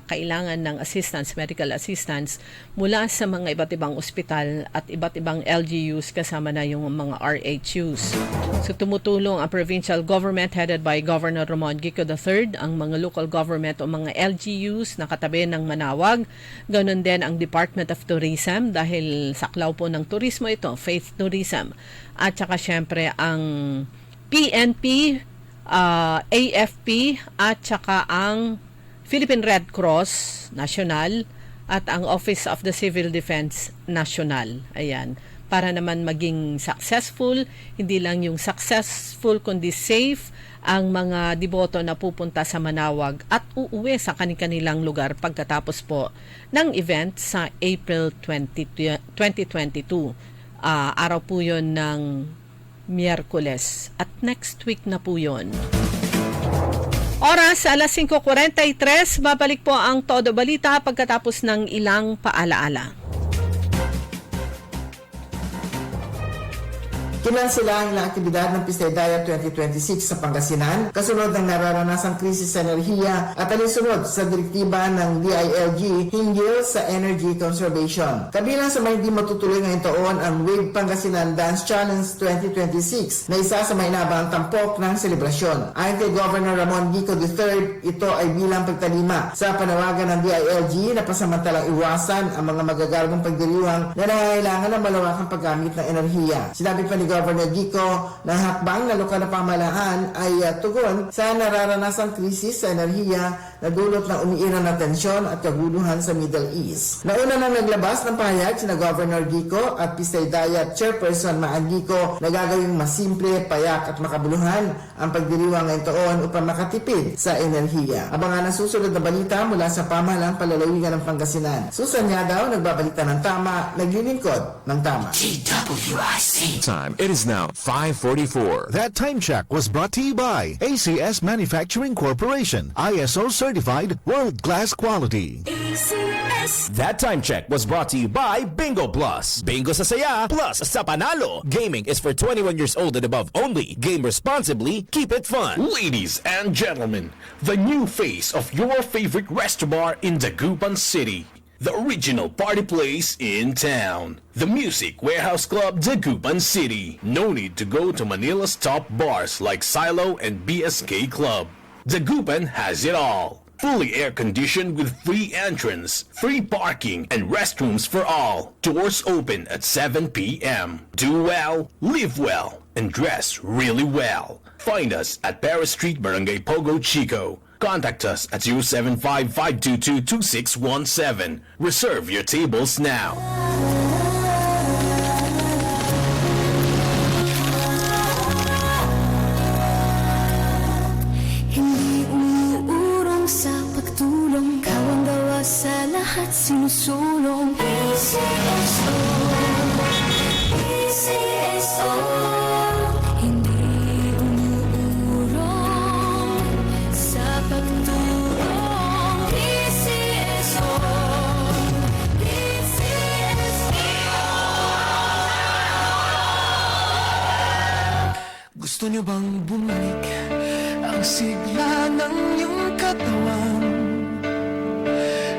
Speaker 2: kailangan ng assistance, medical assistance mula sa mga iba't ibang ospital at iba't ibang LGUs kasama na yung mga RHUs. So tumutulong ang provincial government headed by Governor Ramon Gico III, ang mga local government o mga LGUs na katabi ng Manawag, ganun din ang Department of Tourism dahil saklaw po ng turismo ito, faith tourism, at saka syempre ang PNP, AFP, at saka ang Philippine Red Cross National at ang Office of the Civil Defense National. Ayan. Para naman maging successful, hindi lang yung successful kundi safe ang mga deboto na pupunta sa Manawag at uuwi sa kanilang lugar pagkatapos po ng event sa April 2022. Araw po yun ng Miyerkules at next week na po yun. Oras, alas 5:43, babalik po ang Todo Balita pagkatapos ng ilang paalaala.
Speaker 3: Kinansela ang ilang aktibidad ng Pistaydaya 2026 sa Pangasinan kasunod ng nararanasang krisis sa enerhiya at alinsunod sa direktiba ng DILG hinggil sa energy conservation. Kabilang sa may hindi matutuloy ngayong taon ang Wave Pangasinan Dance Challenge 2026 na isa sa may inabang tampok ng selebrasyon. Ayon kay Governor Ramon Gico III, ito ay bilang pagtalima sa panawagan ng DILG na pasamantalang iwasan ang mga magagarbong pagdiriwang na nangangailangan ng malawakang paggamit ng enerhiya. Sinabi pa ni Governor Gico na hakbang na lokal na pamahalaan ay tugon sa nararanasang krisis sa enerhiya na dulot ng umiiral na tensyon at kaguluhan sa Middle East. Nauna na naglabas ng pahayag sina Governor Gico at Pistaydaya Chairperson Maan Gico na gagawing mas simple, payak at makabuluhan ang pagdiriwang ngayong taon upang makatipid sa enerhiya. Abangan ang susunod na balita mula sa pamahalang palalawigan ng Pangasinan. Susan Yadaw, nagbabalita ng tama, naglilingkod ng tama.
Speaker 8: TWIC.
Speaker 1: Time
Speaker 8: It is now 5:44.
Speaker 9: That time check was brought to you by ACS Manufacturing Corporation, ISO certified, world-class quality.
Speaker 1: That time check was brought to you by Bingo Plus. Bingo sa saya, plus sa panalo. Gaming is for 21 years old and above only. Game responsibly, keep it fun. Ladies and gentlemen, the new face of your favorite restaurant in Dagupan City. The original party place in town. The Music Warehouse Club, Dagupan City. No need to go to Manila's top bars like Silo and BSK Club. Dagupan has it all. Fully air-conditioned with free entrance, free parking, and restrooms for all. Doors open at 7 p.m. Do well, live well, and dress really well. Find us at Paris Street, Barangay Pogo Chico. Contact us at 075-522-2617. Reserve your tables now.
Speaker 10: Hindi umuurong sa pagtulong, kawang gawa sa lahat sinusulong. PCSO, PCSO. Hindi umuurong sa pagtulong. PCSO, PCSO.
Speaker 8: Gusto niyo bang bumalik ang sigla ng iyong katawan?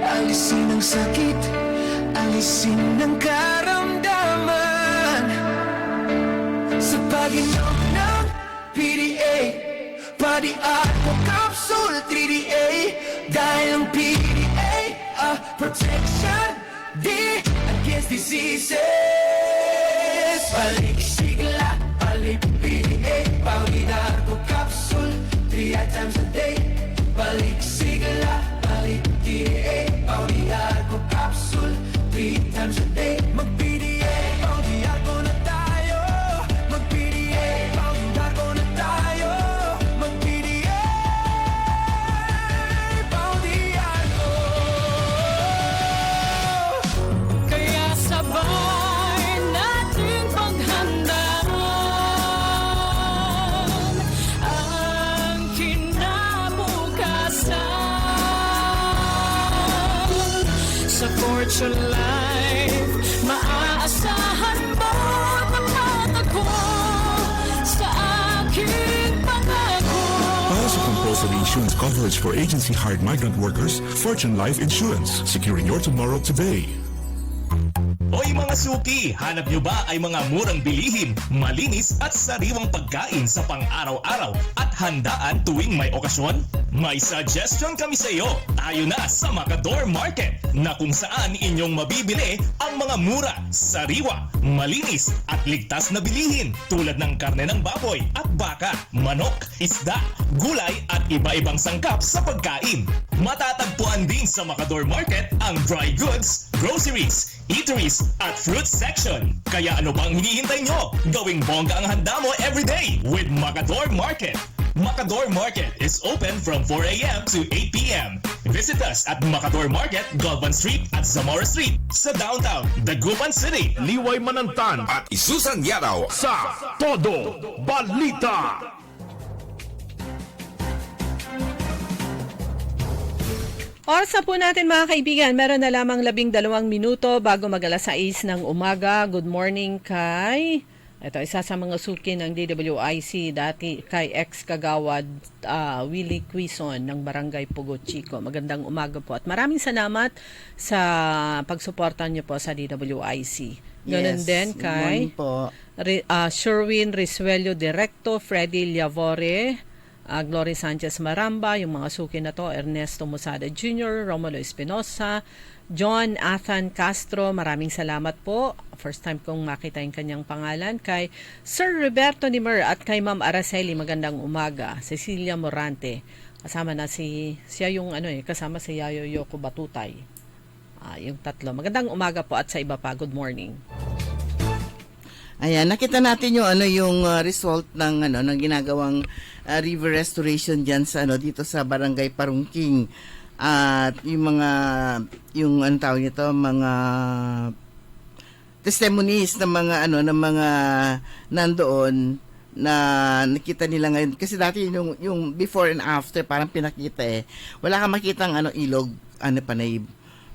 Speaker 8: Alisin ang sakit, alisin ang karamdaman. Sa pag-inom ng PDA, Body Aqua Capsule 3DA. Dahil ang PDA, protection day against diseases. Balik sigla, balik PDA, Body Aqua Capsule 3 times a day. Balik sigla, balik PDA, Body Aqua Capsule 3 times a day. Mag-PDA, Body Aqua na tayo. Mag-PDA, Body Aqua na tayo. Mag-PDA, Body Aqua.
Speaker 10: Kaya sabay nating paghandaan ang kinabukasan. Sa Fortune Life, maaasahan mo ang matako sa aking pangako.
Speaker 11: Para sa compulsory insurance coverage for agency-hired migrant workers, Fortune Life Insurance, securing your tomorrow today.
Speaker 4: Hoy mga suki, hanap nyo ba ay mga murang bilihin, malinis at sariwang pagkain sa pang-araw-araw at handaan tuwing may okasyon? May suggestion kami sa iyo. Tayo na sa Macador Market na kung saan inyong mabibili ang mga mura, sariwa, malinis at ligtas na bilihin tulad ng karne ng baboy at baka, manok, isda, gulay at iba-ibang sangkap sa pagkain. Matatagpuan din sa Macador Market ang dry goods, groceries, eateries at fruit section. Kaya ano bang hinihintay nyo? Gawing bongga ang handa mo everyday with Macador Market. Macador Market is open from 4 a.m. to 8 p.m. Visit us at Macador Market, Galvan Street at Zamora Street sa downtown Dagupan City.
Speaker 1: Liway Manantan
Speaker 8: At Isusan Yaraw.
Speaker 1: sa Todo Balita.
Speaker 2: Oras na po natin mga kaibigan, meron na lamang 12 minuto bago mag-alas 6 ng umaga. Good morning kay, ito isa sa mga suki ng DWIC, dati kay ex-kagawad Willie Quizon ng Barangay Pugo Chico. Magandang umaga po at maraming salamat sa pagsuporta niyo po sa DWIC. Ganun
Speaker 3: Yes,
Speaker 2: din
Speaker 3: good
Speaker 2: kay
Speaker 3: morning po.
Speaker 2: Sherwin Risuelio Directo, Freddy Liavore, Glory Sanchez Maramba, yung mga suki na to, Ernesto Musada Jr., Romulo Espinosa, John Athan Castro, maraming salamat po. First time kong makita yung kanyang pangalan. Kay Sir Roberto Nimer at kay Ma'am Araceli, magandang umaga. Cecilia Morante, kasama na siya yung kasama si Yayo Yoko Batutay. Yung tatlo. Magandang umaga po at sa iba pa, good morning.
Speaker 3: Ayan, nakita natin yung result ng ng ginagawang river restoration diyan sa dito sa Barangay Parungking. At yung mga mga testimonies ng mga ng mga nandoon na nakita nila ngayon. Kasi dati yung before and after parang pinakita wala kang makitang ilog, panay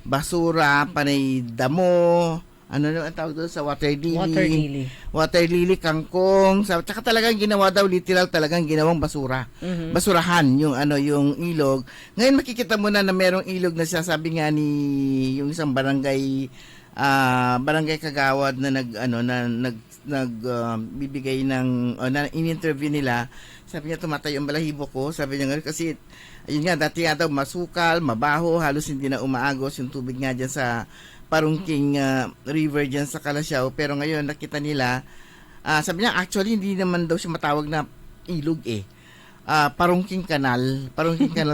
Speaker 3: basura, panay damo, ano ang tawag doon sa water lily. Water lily, kangkong. Tsaka talagang ginawa daw, literal talagang ginawang basura. Basurahan yung ilog. Ngayon makikita mo na merong ilog na sabi nga ni yung isang barangay kagawad na bibigay ng na in-interview nila. Sabi niya tumatay yung balahibo ko. Sabi niya kasi ayun nga, dati nga daw masukal, mabaho, halos hindi na umaagos yung tubig nga dyan sa Parungking River dyan sa Calasiao. Pero ngayon nakita nila, sabi niya actually hindi naman daw siya matawag na ilog Parungking Canal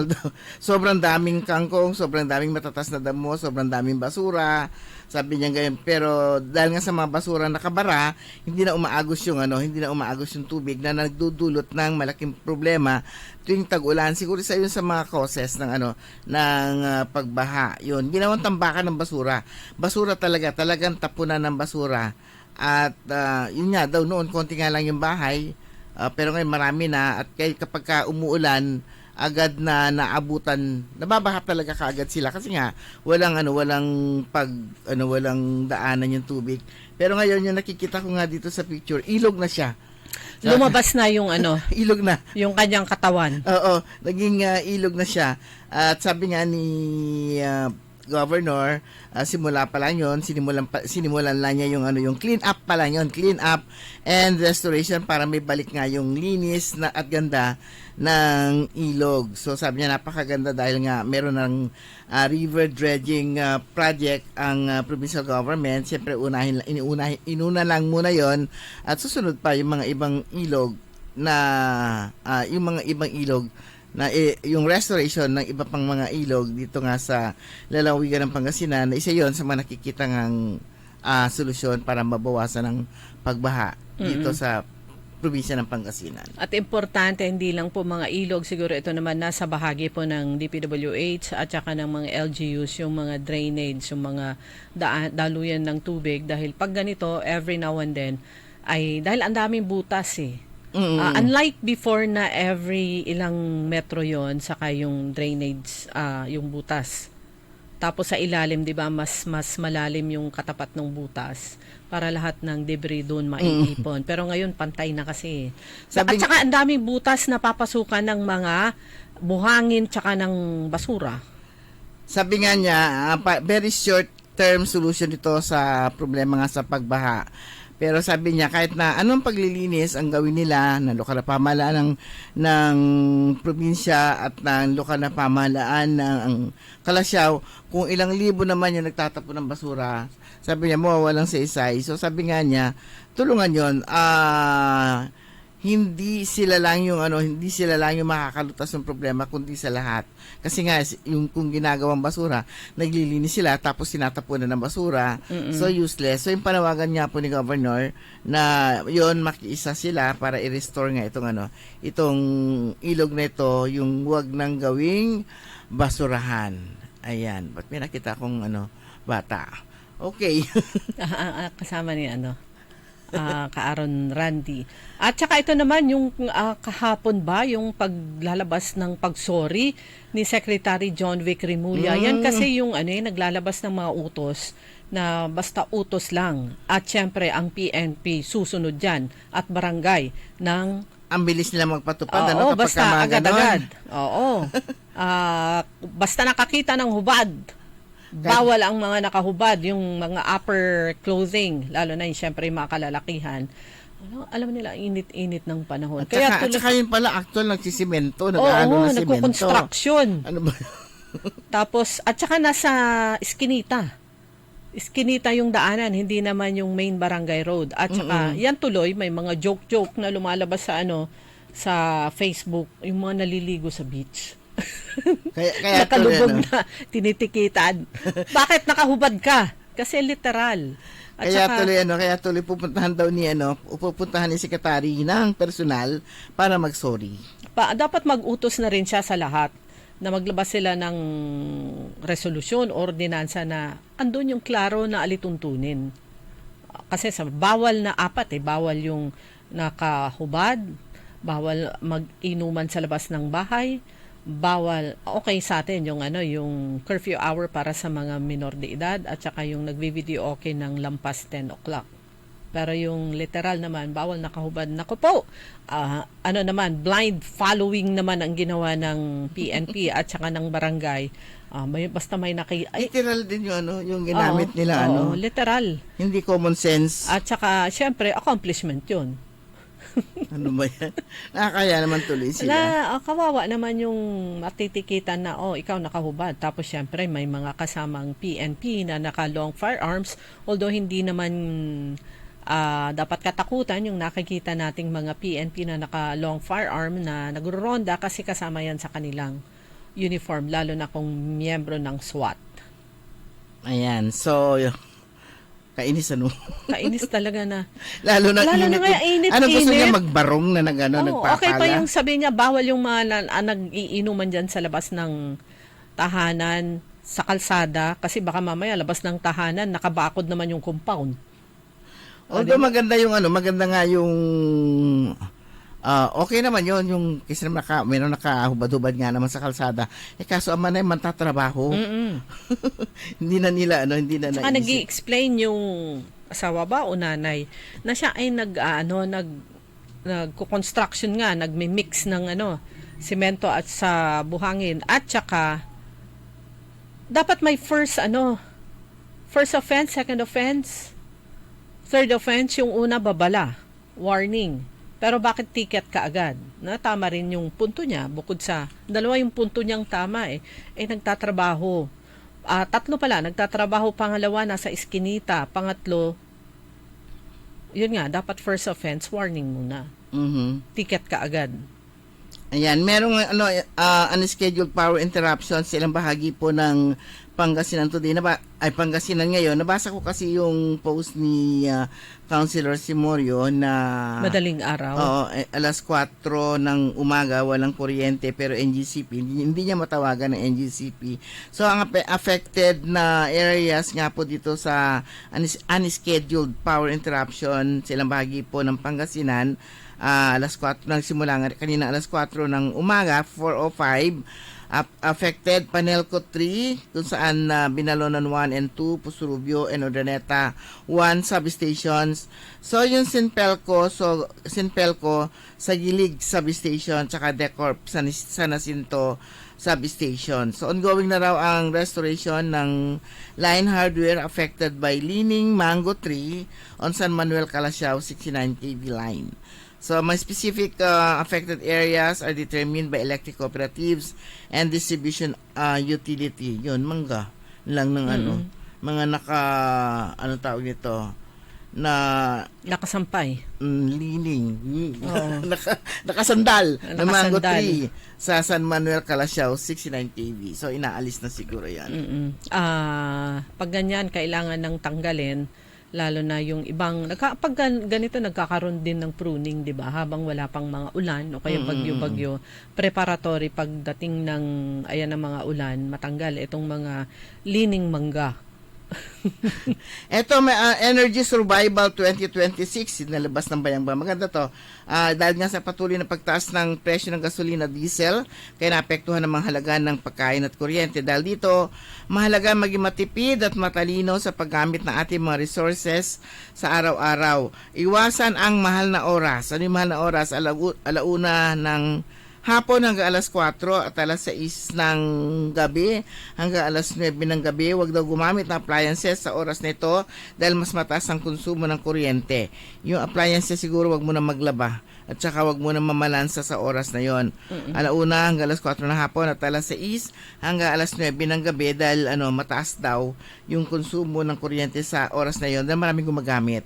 Speaker 3: daw. Sobrang daming kangkong, sobrang daming matatas na damo, sobrang daming basura. Sabi niya ganyan, pero dahil nga sa mga basura nakabara, hindi na umaagos yung tubig na nagdudulot ng malaking problema tuwing tag-ulan. Siguro sa yun sa mga causes ng pagbaha. Yun, ginawang tambakan ng basura. Basura talagang tapunan ng basura. At yun nga daw noon, konti nga lang yung bahay. Pero ngayon marami na, at kapag ka umuulan, agad na naabutan, nababaha talaga kaagad sila kasi nga walang daanan yung tubig. Pero ngayon yung nakikita ko nga dito sa picture, ilog na siya.
Speaker 2: Lumabas na yung
Speaker 3: ilog na.
Speaker 2: Yung kanyang katawan.
Speaker 3: Oo, naging ilog na siya. At sabi nga ni Governor, simula pa lang yun, sinimulan lang niya yung clean up pa lang yun, clean up and restoration para may balik nga yung linis na at ganda ng ilog. So sabi niya napakaganda dahil nga meron ng river dredging project ang provincial government. Siyempre inuna lang muna yon at susunod pa yung mga ibang ilog na yung restoration ng iba pang mga ilog dito nga sa lalawigan ng Pangasinan, isa yon sa mga nakikitang solusyon para mabawasan ng pagbaha dito sa probinsya ng Pangasinan.
Speaker 2: At importante, hindi lang po mga ilog, siguro ito naman nasa bahagi po ng DPWH at saka ng mga LGUs, yung mga drainage, yung mga daluyan ng tubig, dahil pag ganito, every now and then, dahil ang daming butas unlike before na every ilang metro yon saka yung drainage, yung butas. Tapos sa ilalim, 'di ba, mas malalim yung katapat ng butas para lahat ng debris doon maiipon. Pero ngayon pantay na kasi. At saka ang daming butas na papasukan ng mga buhangin tsaka ng basura.
Speaker 3: Sabi nga niya, very short term solution ito sa problema nga sa pagbaha. Pero sabi niya, kahit na anong paglilinis ang gawin nila ng lokal na pamahalaan ng probinsya at ng lokal na pamahalaan ng Calasiao, kung ilang libo naman yung nagtatapon ng basura, sabi niya, mawawalang sa isay. So sabi nga niya, tulungan yon. Hindi sila lang yung makakalutas ng problema, kundi sa lahat. Kasi nga yung kung ginagawang basura, naglilinis sila tapos tinatapunan ng basura. So useless. So yung panawagan niya po ni Governor na yon, makiisa sila para i-restore nga itong ilog na ito, yung wag nang gawing basurahan. Ayan. Ba't may nakita akong bata? Okay.
Speaker 2: Kasama ni Kaaron Randy. At saka ito naman yung kahapon ba yung paglalabas ng pagsorry ni Secretary John Vic Rimulya. Yan kasi yung naglalabas ng mga utos na basta utos lang. At syempre ang PNP susunod diyan at barangay ng
Speaker 3: ang bilis nila magpatupad
Speaker 2: kapag basta agad-agad. Oo. Basta nakakita ng hubad. Bawal ang mga nakahubad, yung mga upper clothing, lalo na yung syempre yung mga kalalakihan. Alam nila, init-init ng panahon.
Speaker 3: At saka yun pala, actual nagsisimento, nag-aano na simento.
Speaker 2: Nagko-construction.
Speaker 3: Ano ba?
Speaker 2: Tapos, at saka nasa Eskinita. Eskinita yung daanan, hindi naman yung main barangay road. At saka, yan tuloy, may mga joke-joke na lumalabas sa Facebook, yung mga naliligo sa beach.
Speaker 3: Kaya
Speaker 2: nakalubog na tinitikitan. Bakit nakahubad ka? Kasi literal. At
Speaker 3: kaya tuloy pupuntahan daw pupuntahan ni sekretary ng personal para mag-sorry.
Speaker 2: Dapat mag-utos na rin siya sa lahat na maglabas sila ng resolusyon, ordinansa na andun yung klaro na alituntunin. kasi sa bawal na apat bawal yung nakahubad, bawal mag-inuman sa labas ng bahay, bawal, okay sa atin yung yung curfew hour para sa mga minor de edad, at saka yung nagvi-video okay ng lampas 10 o'clock. Pero yung literal naman, bawal nakahubad. Naku po, naman, blind following naman ang ginawa ng PNP at saka ng barangay. Basta may
Speaker 3: literal din yung ginamit nila,
Speaker 2: literal.
Speaker 3: Hindi common sense.
Speaker 2: At saka, syempre, accomplishment yun.
Speaker 3: Ano ba yan? Nakakaya naman tuloy sila.
Speaker 2: Kawawa naman yung matitikitan na, ikaw nakahubad. Tapos, syempre, may mga kasamang PNP na naka-long firearms. Although, hindi naman dapat katakutan yung nakikita nating mga PNP na naka-long firearm na nagro-ronda kasi kasama yan sa kanilang uniform, lalo na kung miyembro ng SWAT.
Speaker 3: Ayan, so kainis
Speaker 2: Kainis talaga na.
Speaker 3: Lalo na
Speaker 2: init.
Speaker 3: Ano gusto niya magbarong na nagpapala?
Speaker 2: Okay pa yung sabi niya, bawal yung mga nag-iinuman dyan sa labas ng tahanan, sa kalsada, kasi baka mamaya labas ng tahanan, nakabakod naman yung compound.
Speaker 3: Although maganda nga yung okay naman yon yung kasi mayroon nakahubad-hubad nga naman sa kalsada. Kaso ang manay man tatrabaho. Hindi na nila naisip.
Speaker 2: Saka nag-i-explain yung asawa ba o nanay na siya ay nagko-construction nga, nagmi-mix ng semento at sa buhangin, at saka dapat may first offense, second offense, third offense. Yung una babala, warning. Pero bakit ticket ka agad? Tama rin yung punto niya. Bukod sa dalawa yung punto niyang tama nagtatrabaho. Tatlo pala, nagtatrabaho. Pangalawa, nasa iskinita. Pangatlo, yun nga, dapat first offense, warning muna. Ticket ka agad.
Speaker 3: Ayan, merong unscheduled power interruptions sa ilang bahagi po ng Pangasinan today. Pangasinan ngayon. Nabasa ko kasi yung post ni Councilor Simorio na
Speaker 2: madaling araw.
Speaker 3: Oo, alas 4 ng umaga walang kuryente, pero NGCP hindi niya matawagan ng NGCP. So ang affected na areas nga po dito sa unscheduled power interruption sa ilang bahagi po ng Pangasinan, alas 4 nagsimula nga kanina alas 4 ng umaga, 4:05. Affected Panelco 3 kung saan Binalonan 1 and 2, Pusurubio and Urdaneta 1 substations. So yung Sinpelco sa Gilig substation, tsaka Decorp sa Nacinto substation. So ongoing na raw ang restoration ng line hardware affected by Lining Mango 3 on San Manuel Calasiao 69 kV line. So, my specific affected areas are determined by electric cooperatives and distribution utility. Yun, mangga lang ng mga tawag nito, na
Speaker 2: nakasampay.
Speaker 3: Lining. Nakasandal ng Mango 3 sa San Manuel Calasiao 69 kV. So, inaalis na siguro yan.
Speaker 2: Pag ganyan, kailangan ng tanggalin. Lalo na yung ibang, pag ganito nagkakaroon din ng pruning, di ba? Habang wala pang mga ulan o kaya bagyo-bagyo, preparatory pagdating ng mga ulan, matanggal itong mga lining mangga.
Speaker 3: Ito, may Energy Survival 2026, nalabas ng Bayangba. Maganda to. Dahil nga sa patuloy na pagtaas ng presyo ng gasolina, diesel, kaya naapektuhan ng mga halaga ng pagkain at kuryente. Dahil dito, mahalaga maging matipid at matalino sa paggamit ng ating mga resources sa araw-araw. Iwasan ang mahal na oras. Ano yung mahal na oras? Alauna ng hapon hanggang alas 4 at alas 6 ng gabi hanggang alas 9 ng gabi. Huwag daw gumamit ng appliances sa oras nito dahil mas mataas ang konsumo ng kuryente. Yung appliances siguro wag mo na maglaba at saka wag mo na mamalansa sa oras na yon. Alauna hanggang alas 4 ng hapon at alas 6 hanggang alas 9 ng gabi dahil mataas daw yung konsumo ng kuryente sa oras na yon dahil maraming gumagamit.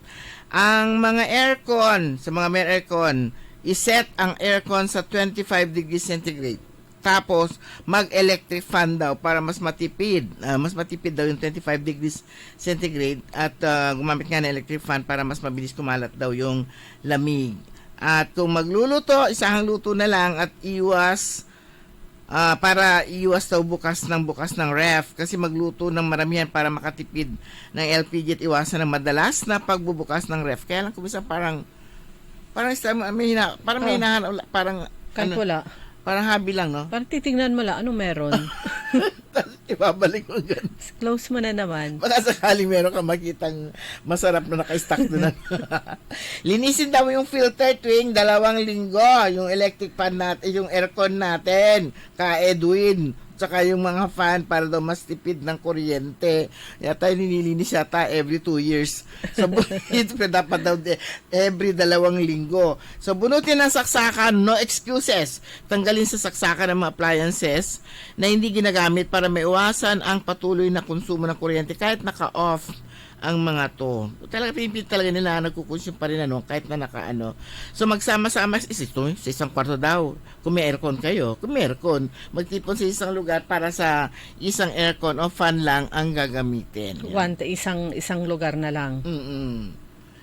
Speaker 3: Ang mga aircon, sa mga may aircon, iset ang aircon sa 25 degrees centigrade. Tapos, mag-electric fan daw para mas matipid. Mas matipid daw yung 25 degrees centigrade at gumamit nga ng electric fan para mas mabilis kumalat daw yung lamig. At kung magluluto, isang luto na lang at iwas para iwas daw bukas ng ref kasi magluto ng maramihan para makatipid ng LPG at iwasan ng madalas na pagbubukas ng ref. Kaya lang kumisa parang may hinahanap, parang
Speaker 2: Kahit wala.
Speaker 3: Parang habi lang, no?
Speaker 2: Parang titingnan mo lang, anong meron?
Speaker 3: Tapos ibabalik mo ganun.
Speaker 2: Close mo na naman.
Speaker 3: Baka sakaling meron ka makitang masarap na naka-stock doon. Linisin daw yung filter tuwing 2 linggo. Yung electric fan natin, yung aircon natin. Ka-Edwin. Tsaka yung mga fan para daw mas tipid ng kuryente. Yata nililinis yata every 2 years. So, ito dapat daw every 2 linggo. So, bunutin ang saksakan, no excuses. Tanggalin sa saksakan ng mga appliances na hindi ginagamit para maiwasan ang patuloy na konsumo ng kuryente kahit naka-off ang mga to. Talaga pinipili talaga nila nagkukonsume pa rin kahit na naka-ano. So magsama-sama ito sa isang kwarto daw. Kung may aircon kayo, magtipon sa isang lugar para sa isang aircon o fan lang ang gagamitin.
Speaker 2: Isang lugar na lang.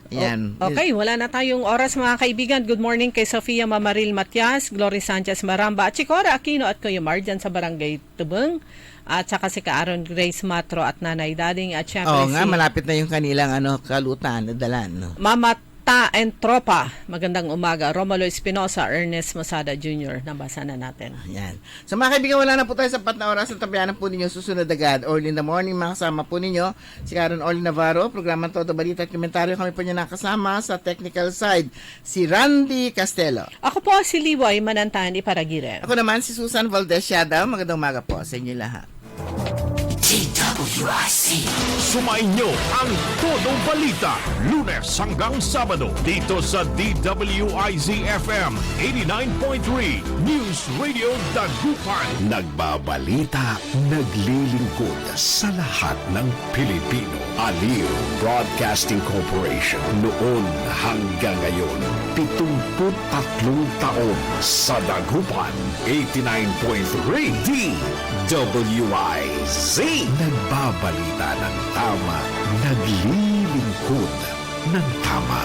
Speaker 3: Yan.
Speaker 2: Okay, wala na tayong oras mga kaibigan. Good morning kay Sofia Mamaril Matias, Glory Sanchez Maramba, at Chicora Aquino at Kuya Marjan sa Barangay Tubeng. At saka si Kaaron Grace Matro at Nanay Dading at syempre
Speaker 3: malapit na yung kanilang kalutan na dalan. No?
Speaker 2: Mama Ta and Tropa. Magandang umaga. Romulo Espinosa, Ernest Mosada Jr. Nabasa na natin.
Speaker 3: Yan. So mga kaibigan, wala na po tayo sapat na oras. Ang tabianan po ninyo susunod agad. Early in the morning, makasama po ninyo si Karen Oli Navarro. Programang Todo Balita at Komentaryo. Kami po niya nakasama sa technical side. Si Randy Castelo.
Speaker 2: Ako po si Liway Manantan Iparagiren.
Speaker 3: Ako naman si Susan Valdez Yadaw. Magandang umaga po sa inyo lahat.
Speaker 8: DWIC.
Speaker 1: Sumainyo ang Todong Balita, Lunes hanggang Sabado, dito sa DWIZ-FM 89.3 News Radio Dagupan. Nagbabalita, naglilingkod sa lahat ng Pilipino. Aliw Broadcasting Corporation, noon hanggang ngayon, 73 taon sa Dagupan. 89.3 DWIZ. Nagbabalita ng tama, naglilingkod ng tama.